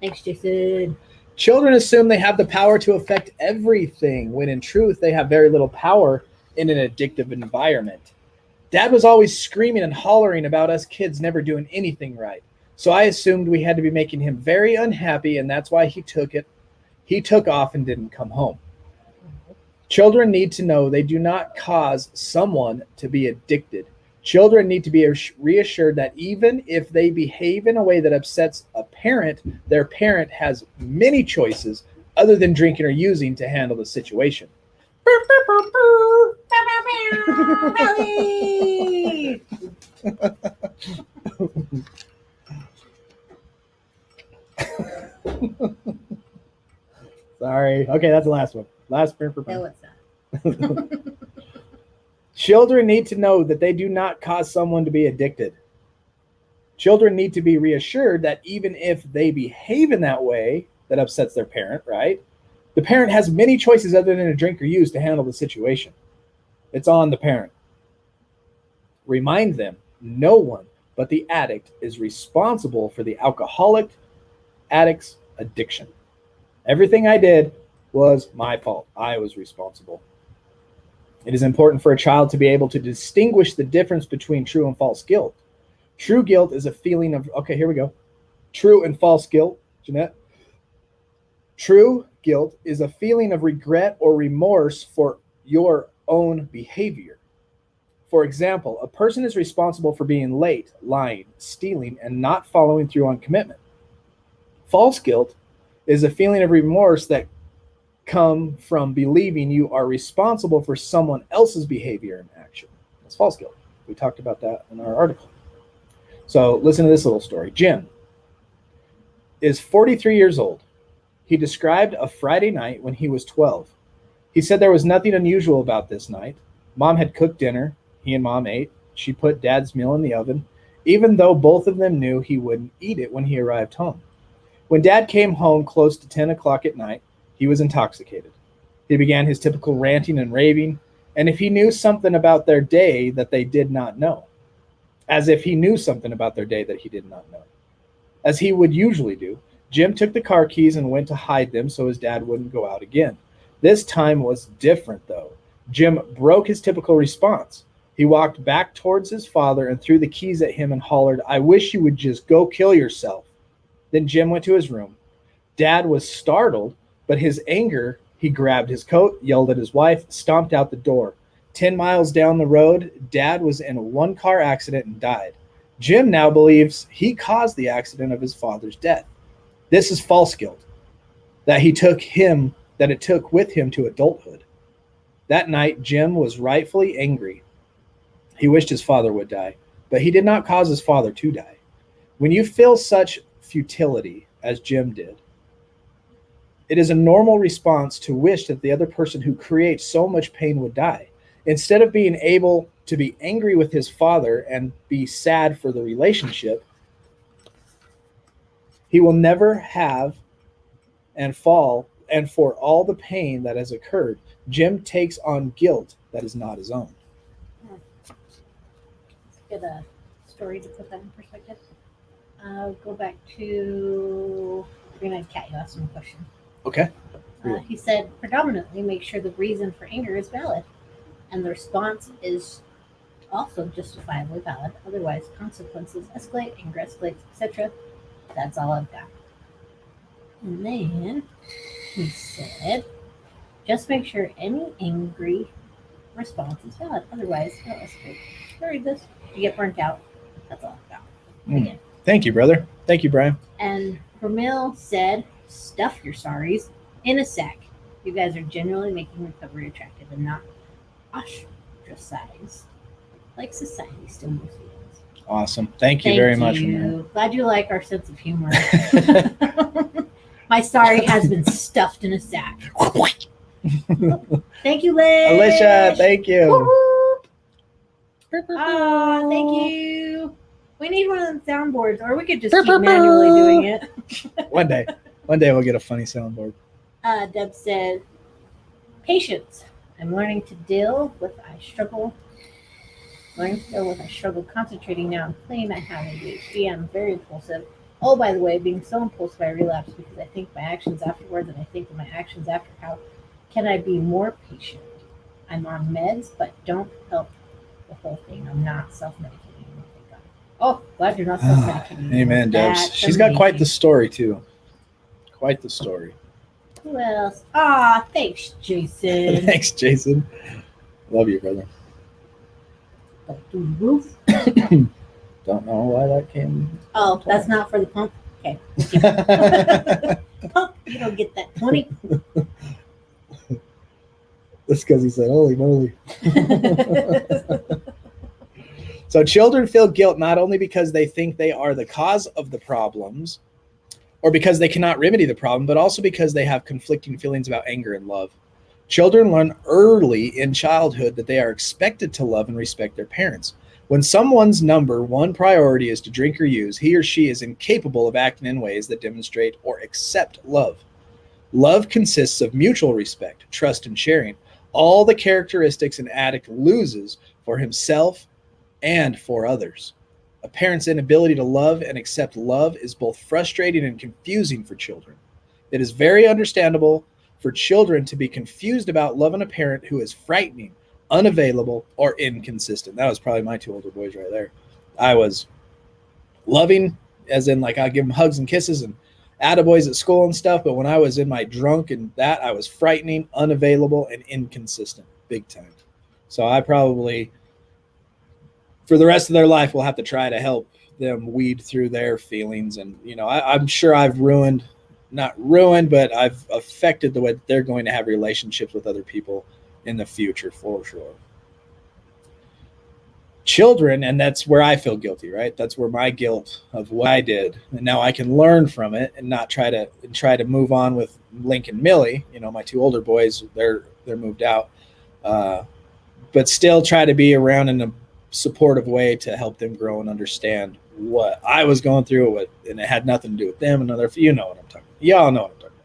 Thanks, Jason. Children assume they have the power to affect everything, when in truth, they have very little power in an addictive environment. Dad was always screaming and hollering about us kids never doing anything right. So I assumed we had to be making him very unhappy, and that's why he took it. He took off and didn't come home. Children need to know they do not cause someone to be addicted. Children need to be reassured that even if they behave in a way that upsets a parent, their parent has many choices other than drinking or using to handle the situation. Sorry. Okay, that's the last one. Last. No, it's not. Children need to know that they do not cause someone to be addicted. Children need to be reassured that even if they behave in that way that upsets their parent, right? The parent has many choices other than to drink or use to handle the situation. It's on the parent. Remind them, no one but the addict is responsible for the alcoholic addict's addiction. Everything I did was my fault. I was responsible. It is important for a child to be able to distinguish the difference between true and false guilt. True guilt is a feeling of, okay, here we go. True and false guilt, Jeanette. True guilt is a feeling of regret or remorse for your own behavior. For example, a person is responsible for being late, lying, stealing, and not following through on commitment. False guilt is a feeling of remorse that come from believing you are responsible for someone else's behavior and action. That's false guilt. We talked about that in our article. So listen to this little story. Jim is 43 years old. He described a Friday night when he was 12. He said there was nothing unusual about this night. Mom had cooked dinner. He and Mom ate. She put Dad's meal in the oven, even though both of them knew he wouldn't eat it when he arrived home. When Dad came home close to 10 o'clock at night, he was intoxicated. He began his typical ranting and raving, and if he knew something about their day that they did not know. As if he knew something about their day that he did not know. As he would usually do, Jim took the car keys and went to hide them so his dad wouldn't go out again. This time was different, though. Jim broke his typical response. He walked back towards his father and threw the keys at him and hollered, "I wish you would just go kill yourself." Then Jim went to his room. Dad was startled, but his anger, he grabbed his coat, yelled at his wife, stomped out the door. 10 miles down the road, Dad was in a one-car accident and died. Jim now believes he caused the accident of his father's death. This is false guilt that it took with him to adulthood. That night, Jim was rightfully angry. He wished his father would die, but he did not cause his father to die. When you feel such futility as Jim did, it is a normal response to wish that the other person who creates so much pain would die. Instead of being able to be angry with his father and be sad for the relationship, he will never have and fall, and for all the pain that has occurred, Jim takes on guilt that is not his own. Let's get a story to put that in perspective. Go back to Green-Eyed Cat. You asked him a question. Okay. He said, predominantly make sure the reason for anger is valid and the response is also justifiably valid. Otherwise, consequences escalate, anger escalates, etc. That's all I've got. And then he said, just make sure any angry response is valid. Otherwise, it'll escalate. I read this. You get burnt out. That's all I've got. Again. Thank you, brother. Thank you, Brian. And Ramil said, stuff your sorries in a sack. You guys are generally making recovery attractive and not ostracized like society still most feels. Awesome. Thank you very much. Ramil. Glad you like our sense of humor. My sorry has been stuffed in a sack. Thank you, Liz. Alicia, thank you. Ah, thank you. We need one of them soundboards, or we could just keep manually doing it. One day we'll get a funny soundboard. Deb said, patience. I'm learning to deal with I struggle concentrating now and playing. I have ADHD. I'm very impulsive. Oh, by the way, being so impulsive, I relapse because I think my actions afterwards and I think of my actions after. How can I be more patient? I'm on meds, but don't help the whole thing. I'm not self-medicating. Oh, glad you're not self-medicating. Amen, Debs. She's got quite the story, too. Quite the story. Who else? Ah, thanks, Jason. Thanks, Jason. Love you, brother. Like through the roof. Don't know why that came. Oh, that's not for the pump. Okay. Pump, you don't get that 20. That's because he said, "Holy moly!" So children feel guilt not only because they think they are the cause of the problems, or because they cannot remedy the problem, but also because they have conflicting feelings about anger and love. Children learn early in childhood that they are expected to love and respect their parents. When someone's number one priority is to drink or use, he or she is incapable of acting in ways that demonstrate or accept love. Love consists of mutual respect, trust, and sharing. All the characteristics an addict loses for himself and for others. A parent's inability to love and accept love is both frustrating and confusing for children. It is very understandable for children to be confused about loving a parent who is frightening, unavailable, or inconsistent. That was probably my two older boys right there. I was loving, as in like I give them hugs and kisses and attaboys at school and stuff, but when I was in my drunk and that, I was frightening, unavailable, and inconsistent, big time. So I probably, for the rest of their life, will have to try to help them weed through their feelings. And, you know, I'm sure I've not ruined, but I've affected the way that they're going to have relationships with other people in the future, for sure. Children, and that's where I feel guilty, right? That's where my guilt of what I did, and now I can learn from it and not try to move on with Link and Millie. You know, my two older boys, they're moved out, but still try to be around in a supportive way to help them grow and understand what I was going through, and it had nothing to do with them. You know what I'm talking about. Y'all know what I'm talking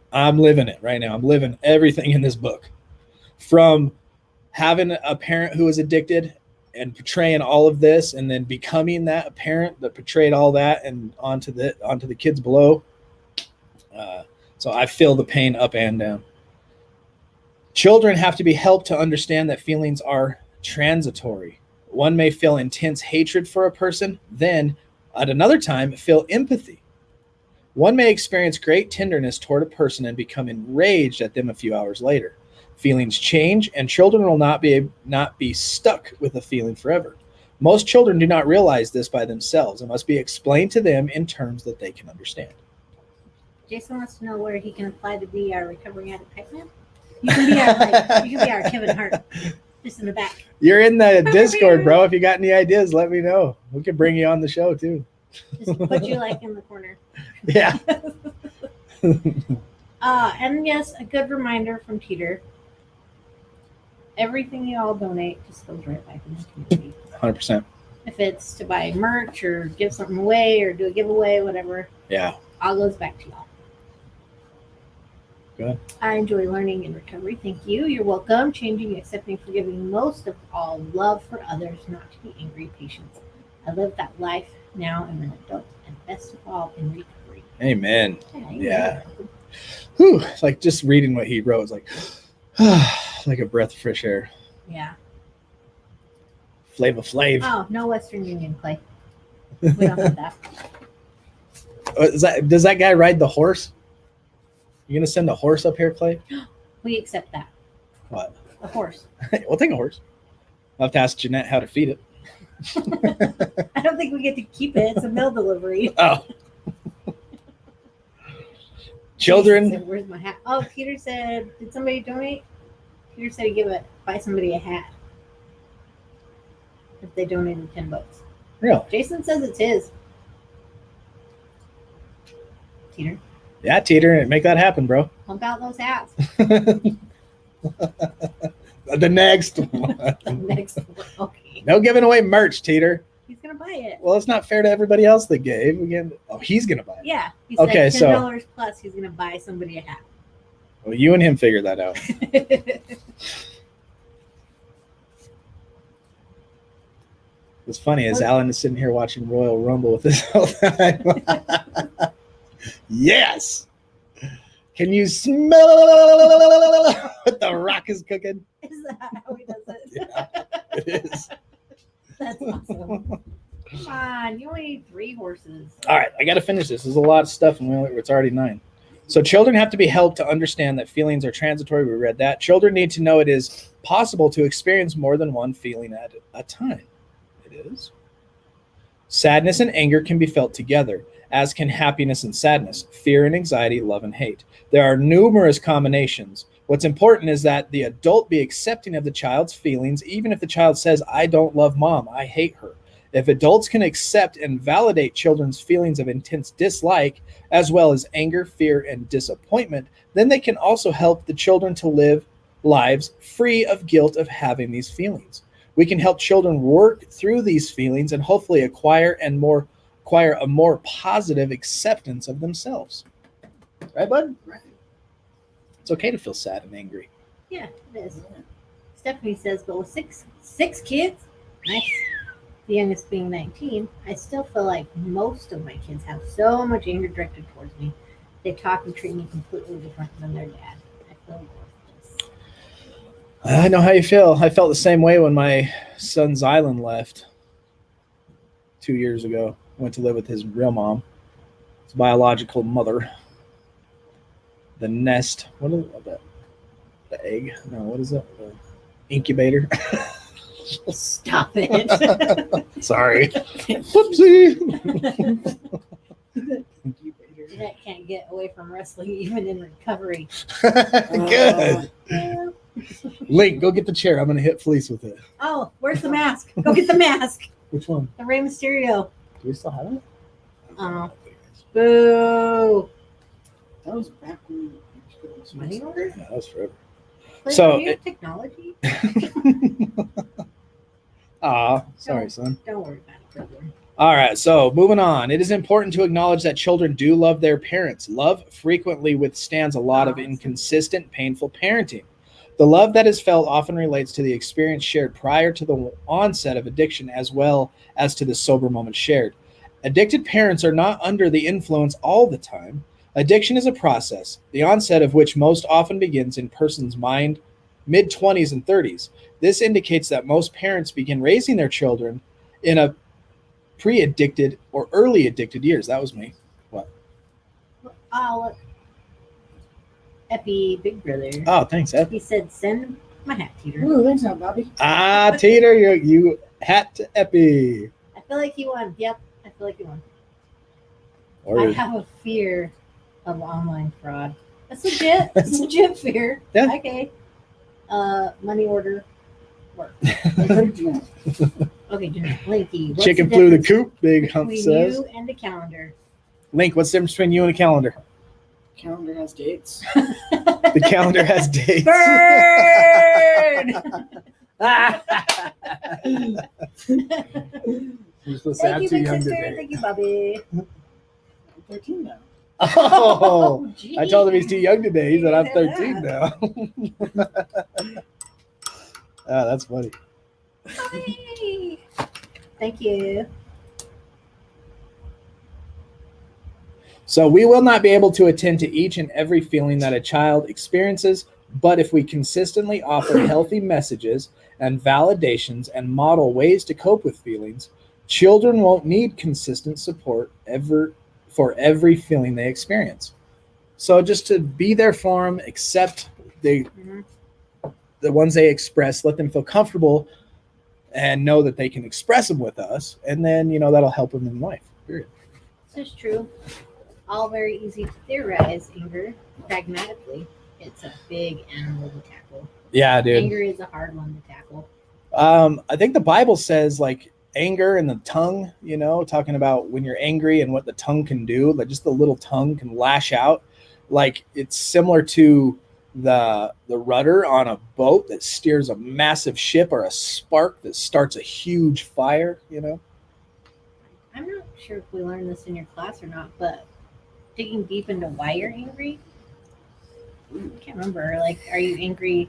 about. I'm living it right now. I'm living everything in this book, from having a parent who was addicted and portraying all of this, and then becoming that parent that portrayed all that and onto the kids below. So I feel the pain up and down. Children have to be helped to understand that feelings are transitory. One may feel intense hatred for a person, then at another time feel empathy. One may experience great tenderness toward a person and become enraged at them a few hours later. Feelings change, and children will not be stuck with a feeling forever. Most children do not realize this by themselves and must be explained to them in terms that they can understand. Jason wants to know where he can apply to be our recovering addict hype man. You can be our Kevin Hart, just in the back. You're in the Discord, bro. If you got any ideas, let me know. We can bring you on the show too. Just put you like in the corner. Yeah. And yes, a good reminder from Teeter. Everything you all donate just goes right back in the community. 100%. If it's to buy merch or give something away or do a giveaway, whatever, Yeah. all goes back to y'all. Good. I enjoy learning and recovery. Thank you. You're welcome. Changing, accepting, forgiving, most of all, love for others, not to be angry, patience. I live that life now. I'm an adult and best of all in recovery. Amen. Yeah. Whew. It's like just reading what he wrote. It's like, like a breath of fresh air. Yeah. Flava Flav. Oh, no Western Union, Clay. We don't have that. Does that guy ride the horse? You gonna send a horse up here, Clay? We accept that. What? A horse. We'll take a horse. I'll have to ask Jeanette how to feed it. I don't think we get to keep it. It's a mail delivery. Oh. Children. Said, where's my hat? Oh, Peter said, did somebody donate? Peter said he'd buy somebody a hat if they donated $10. Real. Jason says it's his. Peter, Yeah, Teeter, make that happen, bro. pump out those hats. The next one. Next one. Okay. No giving away merch, Teeter. He's gonna buy it. Well, it's not fair to everybody else that gave. He's gonna buy it. Yeah. He Okay, said so- $10 plus he's gonna buy somebody a hat. Well, you and him figure that out. What's funny is Alan is sitting here watching Royal Rumble with us all the time. Yes. Can you smell what the Rock is cooking? Is that how he does it? Yeah, it is. That's awesome. Come on, you only need 3 horses. All right, I got to finish this. There's a lot of stuff, and it's already 9. So children have to be helped to understand that feelings are transitory. We read that. Children need to know it is possible to experience more than one feeling at a time. It is. Sadness and anger can be felt together, as can happiness and sadness, fear and anxiety, love and hate. There are numerous combinations. What's important is that the adult be accepting of the child's feelings, even if the child says, I don't love mom, I hate her. If adults can accept and validate children's feelings of intense dislike, as well as anger, fear, and disappointment, then they can also help the children to live lives free of guilt of having these feelings. We can help children work through these feelings and hopefully acquire a more positive acceptance of themselves. Right, bud? Right. It's okay to feel sad and angry. Yeah, it is. Stephanie says, but with six kids, nice. The youngest being 19, I still feel like most of my kids have so much anger directed towards me. They talk and treat me completely different than their dad. I feel worthless. I know how you feel. I felt the same way when my son Zylan left 2 years ago. Went to live with his real mom, his biological mother. The nest. What is that? The egg? No, what is it? The incubator. Stop it. Sorry. Whoopsie. That can't get away from wrestling even in recovery. Good. Link, go get the chair. I'm going to hit Felice with it. Oh, where's the mask? Go get the mask. Which one? The Rey Mysterio. Do we still have it? Oh. Boo. That was back when Money order? Yeah, that was forever. Like, So do you have technology? Sorry, son. Don't worry about it, brother. All right, so moving on. It is important to acknowledge that children do love their parents. Love frequently withstands a lot of inconsistent, painful parenting. The love that is felt often relates to the experience shared prior to the onset of addiction as well as to the sober moment shared. Addicted parents are not under the influence all the time. Addiction is a process, the onset of which most often begins in person's mind, mid-20s and 30s. This indicates that most parents begin raising their children in a pre-addicted or early addicted years. That was me. What? Oh, look. Epi, big brother. Oh, thanks, Ed. He said, send my hat, Teeter. Ooh, thanks, now, Bobby. Teeter, you hat to Epi. I feel like he won. Yep, I feel like he won. Or I have a fear of online fraud. That's legit. That's legit fear. Yeah. Okay. Money order work. Thank you. Okay, Jeanette. Linky. What's Chicken the flew the difference coop, Big Hump between says. you and the calendar? Link, what's the difference between you and a calendar? Calendar has dates. The calendar has dates. Burn! You're supposed to Thank have you, too big young sister. today. Thank you, Bobby. I'm 13 now. Oh, Gee. I told him he's too young today. He said I'm 13 now. Ah, that's funny. Bobby. Thank you. So we will not be able to attend to each and every feeling that a child experiences, but if we consistently offer healthy messages and validations and model ways to cope with feelings, children won't need consistent support for every feeling they experience. So just to be there for them, accept the ones they express, let them feel comfortable and know that they can express them with us, and then that'll help them in life. Period. This is true. All very easy to theorize anger. Pragmatically, it's a big animal to tackle. Yeah, dude. Anger is a hard one to tackle. I think the Bible says like anger and the tongue, talking about when you're angry and what the tongue can do, like just the little tongue can lash out. Like it's similar to the rudder on a boat that steers a massive ship, or a spark that starts a huge fire, I'm not sure if we learned this in your class or not, but digging deep into why you're angry. I can't remember. Like, are you angry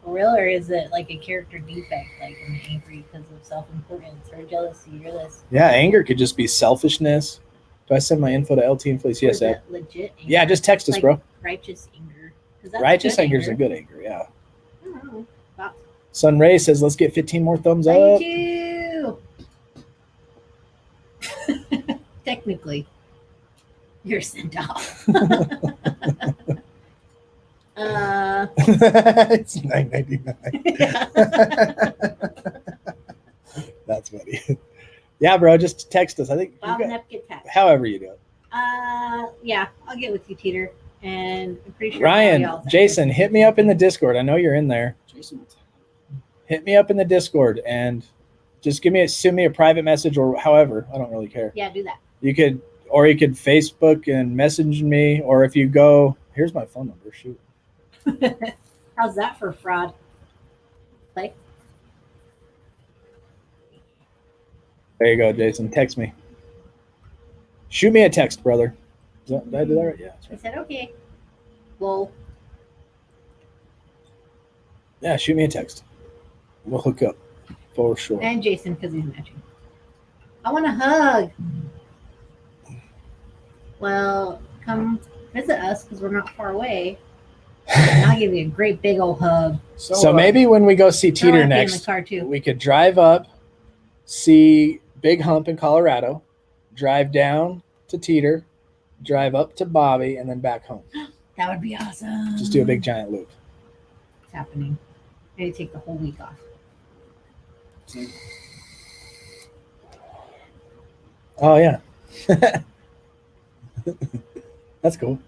for real, or is it like a character defect? Like, I'm angry because of self-importance or jealousy or this. Yeah, anger could just be selfishness. Do I send my info to LT and please? Or Yes, is Ed. it legit anger? Yeah, just text us, Like bro. Righteous anger. 'Cause that's Righteous good anger is a good anger, yeah. I don't know. Wow. Sun Ray says, let's get 15 more thumbs up. Thank you. Technically. You're sent off. It's $9.99. That's funny. Yeah, bro. Just text us. I think Bob Nepke text. however you do it. Yeah, I'll get with you, Teeter. And I'm pretty sure Ryan, Jason, hit me up in the Discord. I know you're in there. Jason, Hit me up in the Discord and just send me a private message or however. I don't really care. Yeah, do that. You could Facebook and message me, or if you go, here's my phone number. Shoot. How's that for fraud? Play. There you go, Jason. Text me. Shoot me a text, brother. Did I do that right? Yeah. That's I right. said, okay. Well, Yeah, shoot me a text. We'll hook up for sure. and Jason, because he's matching. I want a hug. Well, come visit us because we're not far away. And I'll give you a great big old hug. So maybe when we go see Throw Teeter it in the next, car too. we could drive up, see Big Hump in Colorado, drive down to Teeter, drive up to Bobby, and then back home. That would be awesome. Just do a big giant loop. It's happening. Maybe take the whole week off. Oh yeah. That's cool.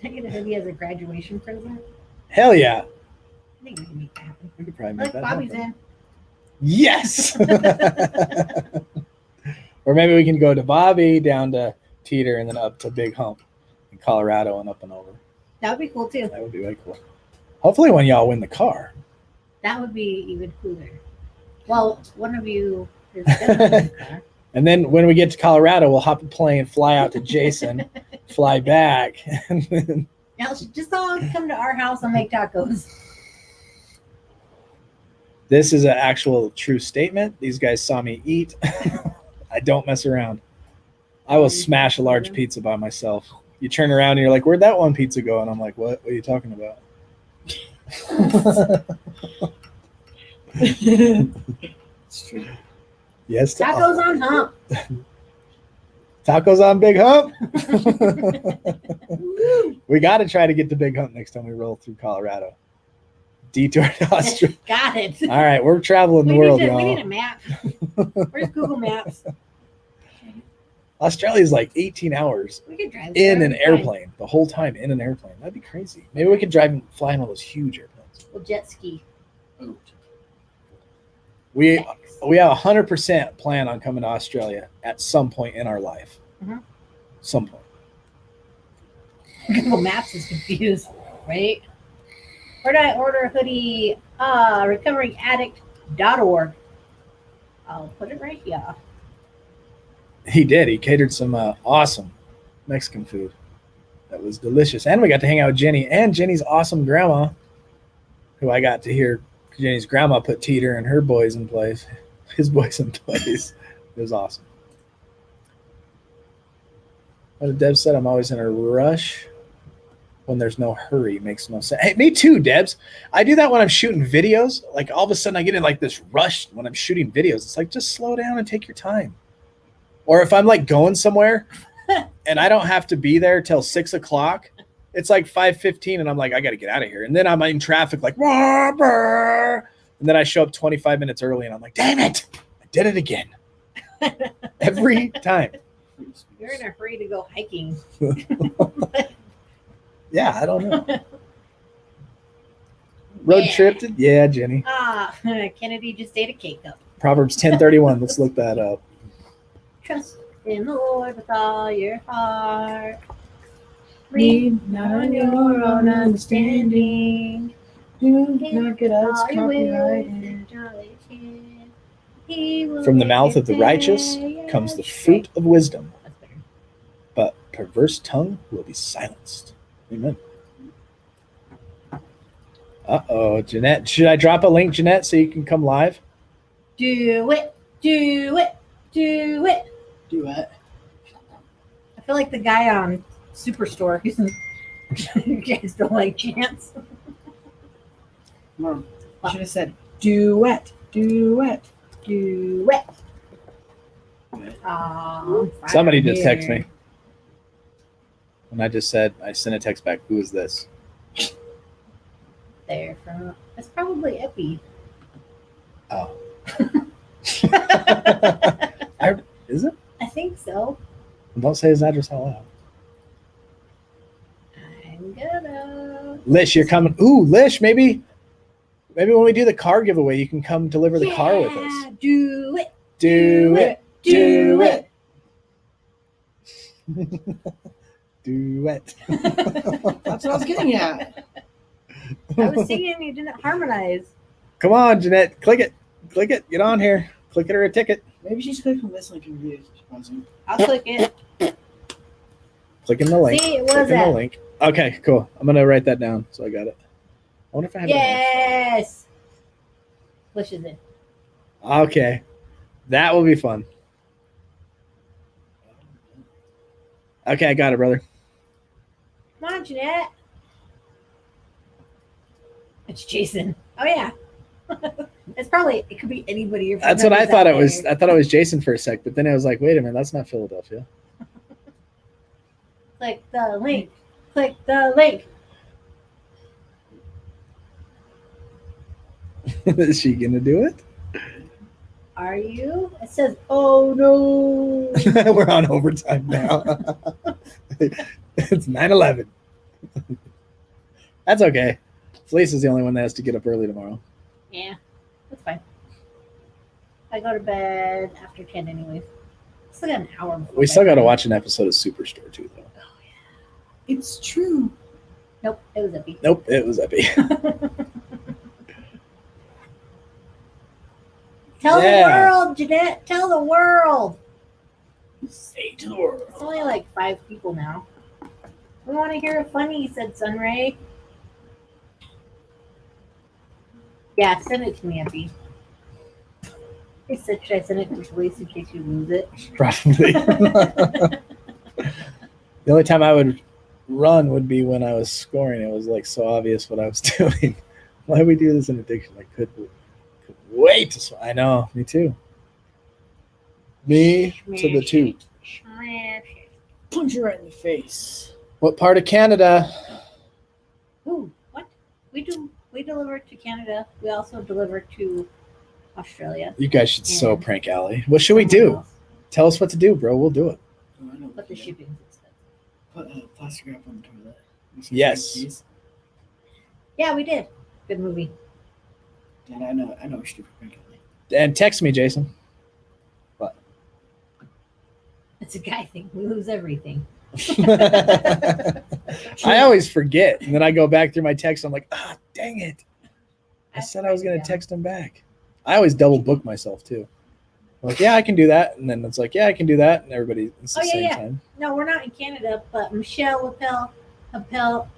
Can I get a hoodie as a graduation present? Hell yeah. I think we can make that happen. We could probably make Look, that Bobby's happen. in. Yes. Or maybe we can go to Bobby, down to Teeter, and then up to Big Hump in Colorado and up and over. That would be cool too. That would be very cool. Hopefully when y'all win the car. That would be even cooler. Well, one of you is gonna be in the car. And then when we get to Colorado, we'll hop a plane, fly out to Jason, fly back. And then Now, just all come to our house and make tacos. this is an actual true statement. These guys saw me eat. I don't mess around. I will smash a large pizza by myself. You turn around and you're like, where'd that one pizza go? And I'm like, what? What are you talking about? it's true. Yes. to Tacos all. on hump. Tacos on Big Hump. We got to try to get to Big Hump next time we roll through Colorado. Detour to Australia. Got it. All right, we're traveling the world, we y'all. need a map. Where's Google Maps? Australia's like 18 hours We could drive in there. an airplane, the whole time in an airplane. That'd be crazy. Maybe we could drive and fly in one of those huge airplanes. We'll jet ski. Oh, We Next. have 100% plan on coming to Australia at some point in our life. Mhm. Some point. Google Maps is confused, right? Where did I order a hoodie? Recoveryaddict.org. I'll put it right here. He did. He catered some awesome Mexican food. That was delicious. And we got to hang out with Jenny and Jenny's awesome grandma, who I got to hear Jenny's grandma put Teeter and her boys in place. His boys in place. It was awesome. What Deb said, I'm always in a rush when there's no hurry. Makes no sense. Hey, me too, Debs. I do that when I'm shooting videos. Like all of a sudden I get in like this rush when I'm shooting videos. It's like, just slow down and take your time. Or if I'm like going somewhere and I don't have to be there till 6 o'clock, it's like 5:15 and I'm like, I got to get out of here. And then I'm in traffic like, "Wah, brr." And then I show up 25 minutes early and I'm like, damn it, I did it again. Every time. You're in a hurry to go hiking. Yeah, I don't know. Road Yeah. trip to, yeah, Jenny. Kennedy just ate a K-cup. Proverbs 10:31. Let's look that up. Trust in the Lord with all your heart. Lean not on your own understanding. Do not get us All your will copyrighted. and acknowledge him. He will From the make mouth your of the righteous day comes the straight. fruit of wisdom, That's better. but perverse tongue will be silenced. Amen. Uh-oh, Jeanette. Should I drop a link, Jeanette, so you can come live? Do it. Do it. Do it. Do what? I feel like the guy on Superstore. You guys don't like chance. Mom, I should have said duet, duet. Do it. Somebody just texted me. And I just said, I sent a text back. Who is this? There from. It's probably Epi. Oh. Is it? I think so. Don't say his address out loud. I'm gonna. Lish, you're coming. Ooh, Lish, maybe when we do the car giveaway, you can come deliver the car with us. Do it. Do it. Do it. Do it. That's what I was getting at. I was singing, you didn't harmonize. Come on, Jeanette. Click it. Click it. Get on here. Click it or a ticket. Maybe she's clicking this link and video. I'll click it. Click in the link. See, what Click was in the that? link. Okay, cool. I'm going to write that down so I got it. I wonder if I have Yes. Push is in. it. Okay. That will be fun. Okay, I got it, brother. Come on, Jeanette. It's Jason. Oh yeah. It's probably it could be anybody. If That's what I remembers thought that it was. there. I thought it was Jason for a sec, but then I was like, wait a minute, that's not Philadelphia. Click the link. Click the link. Is she gonna do it? Are you? It says, oh no. We're on overtime now. It's 9/11. That's okay. Felice is the only one that has to get up early tomorrow. Yeah, that's fine. I go to bed after 10 anyways. Still got an hour before We still got to bedtime. watch an episode of Superstore too, though. It's true. Nope, it was Epi. Nope, it was Epi. Tell Yeah. the world, Jeanette. Tell the world. Say to the world. It's only like 5 people now. We want to hear a funny, said Sunray. Yeah, send it to me, Epi. He said, should I send it to Felice in case you lose it? Probably. The only time I would run would be when I was scoring. It was like so obvious what I was doing. Why we do this in addiction? I could wait to score. I know, me too. Me to the two. Punch you right in the face. What part of Canada? Ooh, what? We deliver to Canada. We also deliver to Australia. You guys should so Yeah. prank Allie. What should we do? Tell us what to do, bro. We'll do it. Oh, I know. But the shipping's expensive. Put a plastic wrap on the toilet. Yes. Yeah, we did. Good movie. Dad, I know what you do for pranking. And text me, Jason. It's a guy thing. We lose everything. I always forget. And then I go back through my text. I'm like, ah, dang it. I said I was going to text him back. I always double book myself too. I'm like, yeah, I can do that. And then it's like, yeah, I can do that. And everybody, it's the Oh, yeah, same yeah. time. No, we're not in Canada, but Michelle Appel.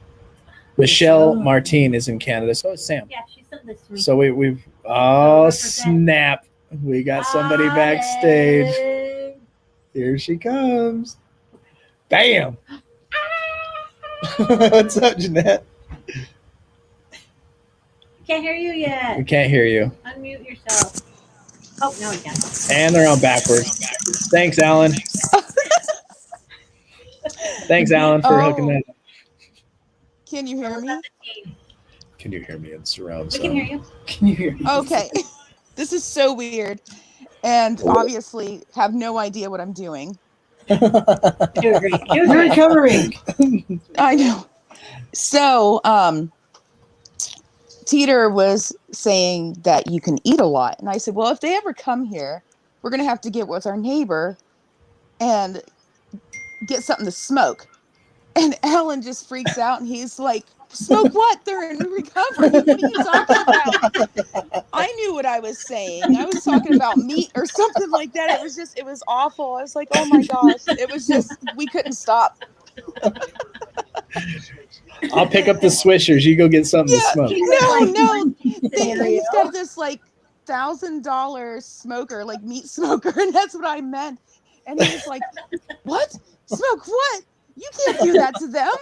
Michelle Martin is in Canada. So is Sam. Yeah, she sent this to me. So we've, oh, represent. snap. We got somebody backstage. Here she comes. Bam. What's up, Jeanette? Can't hear you We yet. can't hear you. Unmute yourself. Oh, no, we can't. And they're on backwards. Thanks, Alan. Thanks, Alan, for hooking that up. Can you hear me? Can you hear me in surround We sound? can hear you. Can you hear me? Okay. This is so weird. And obviously have no idea what I'm doing. You're great. You're You're great. recovering. I know. So, Teeter was saying that you can eat a lot. And I said, well, if they ever come here, we're going to have to get with our neighbor and get something to smoke. And Alan just freaks out and he's like, smoke what? They're in recovery. What are you talking about? I knew what I was saying. I was talking about meat or something like that. It was awful. I was like, oh my gosh. It was just, we couldn't stop. I'll pick up the swishers. You go get something to smoke. No. Scenario. He's got this like $1,000 smoker, like meat smoker. And that's what I meant. And he was like, what? Smoke what? You can't do that to them.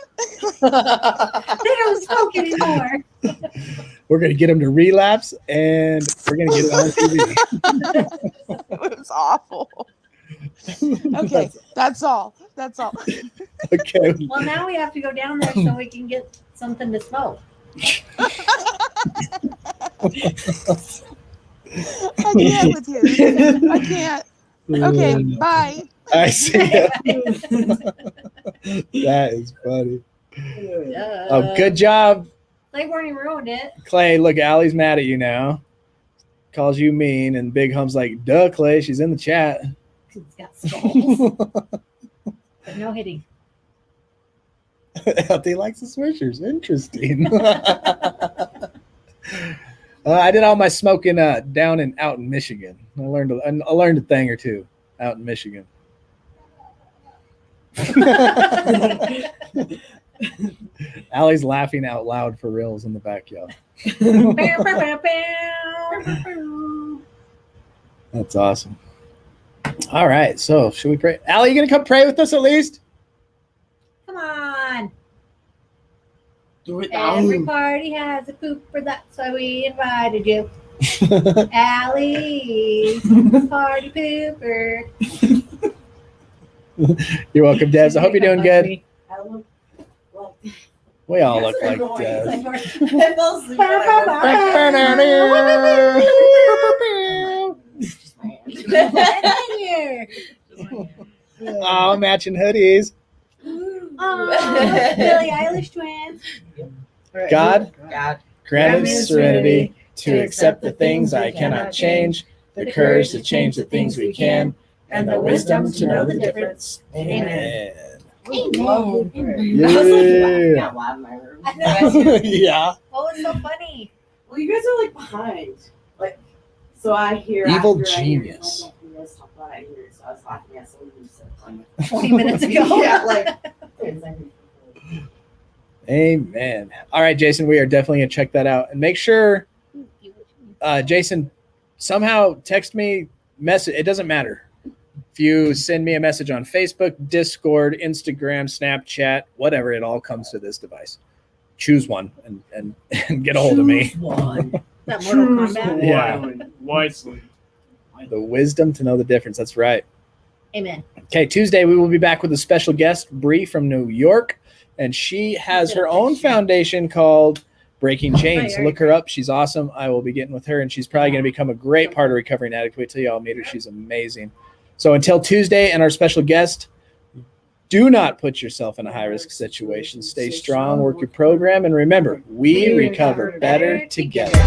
They don't smoke anymore. We're going to get them to relapse and we're going to get it on TV. It was awful. Okay, that's all. Okay. Well, now we have to go down there so we can get something to smoke. I can't with you. I can't. Okay, bye. I see. That is funny. Oh, good job, Claiborne ruined it. Clay. Look, Allie's mad at you now. Calls you mean, and Big Hump's like, duh, Clay, she's in the chat. It's got skulls, but no hitting. He likes the swishers. Interesting. I did all my smoking down and out in Michigan. I learned a thing or two out in Michigan. Allie's laughing out loud for reals in the backyard. That's awesome. All right, so should we pray? Allie, you gonna come pray with us at least? Come on. Do it Every now. party has a pooper, that's why we invited you. Allie, party pooper. You're welcome, Debs. I hope you're doing good. I look like We all look like It's Debs. I fell asleep when Oh, matching hoodies. Oh, Billie Eilish twins. God, God. grant me serenity to accept the things I cannot change, the courage to change the things we can, and the wisdom to know the difference. Amen. Amen. Yeah. I know. Yeah. What was so funny? Well, you guys are like behind. Like, so I hear Evil after I hear genius. you guys talk about it, I hear it, so I was laughing at someone who said like 20 minutes ago. yeah, like 10 seconds before. Amen. All right, Jason, we are definitely going to check that out. And make sure, Jason, somehow text me, message. It doesn't matter. If you send me a message on Facebook, Discord, Instagram, Snapchat, whatever, it all comes to this device. Choose one and get a hold of me. That Mortal Kombat. Yeah. Wisely. The wisdom to know the difference. That's right. Amen. Okay, Tuesday we will be back with a special guest, Bree from New York, and she has her own foundation called Breaking Chains. Look her up. She's awesome. I will be getting with her, and she's probably going to become a great part of Recovering Addict. Wait till y'all meet her. She's amazing. So until Tuesday and our special guest, do not put yourself in a high-risk situation. Stay strong, work your program, and remember, we recover better together.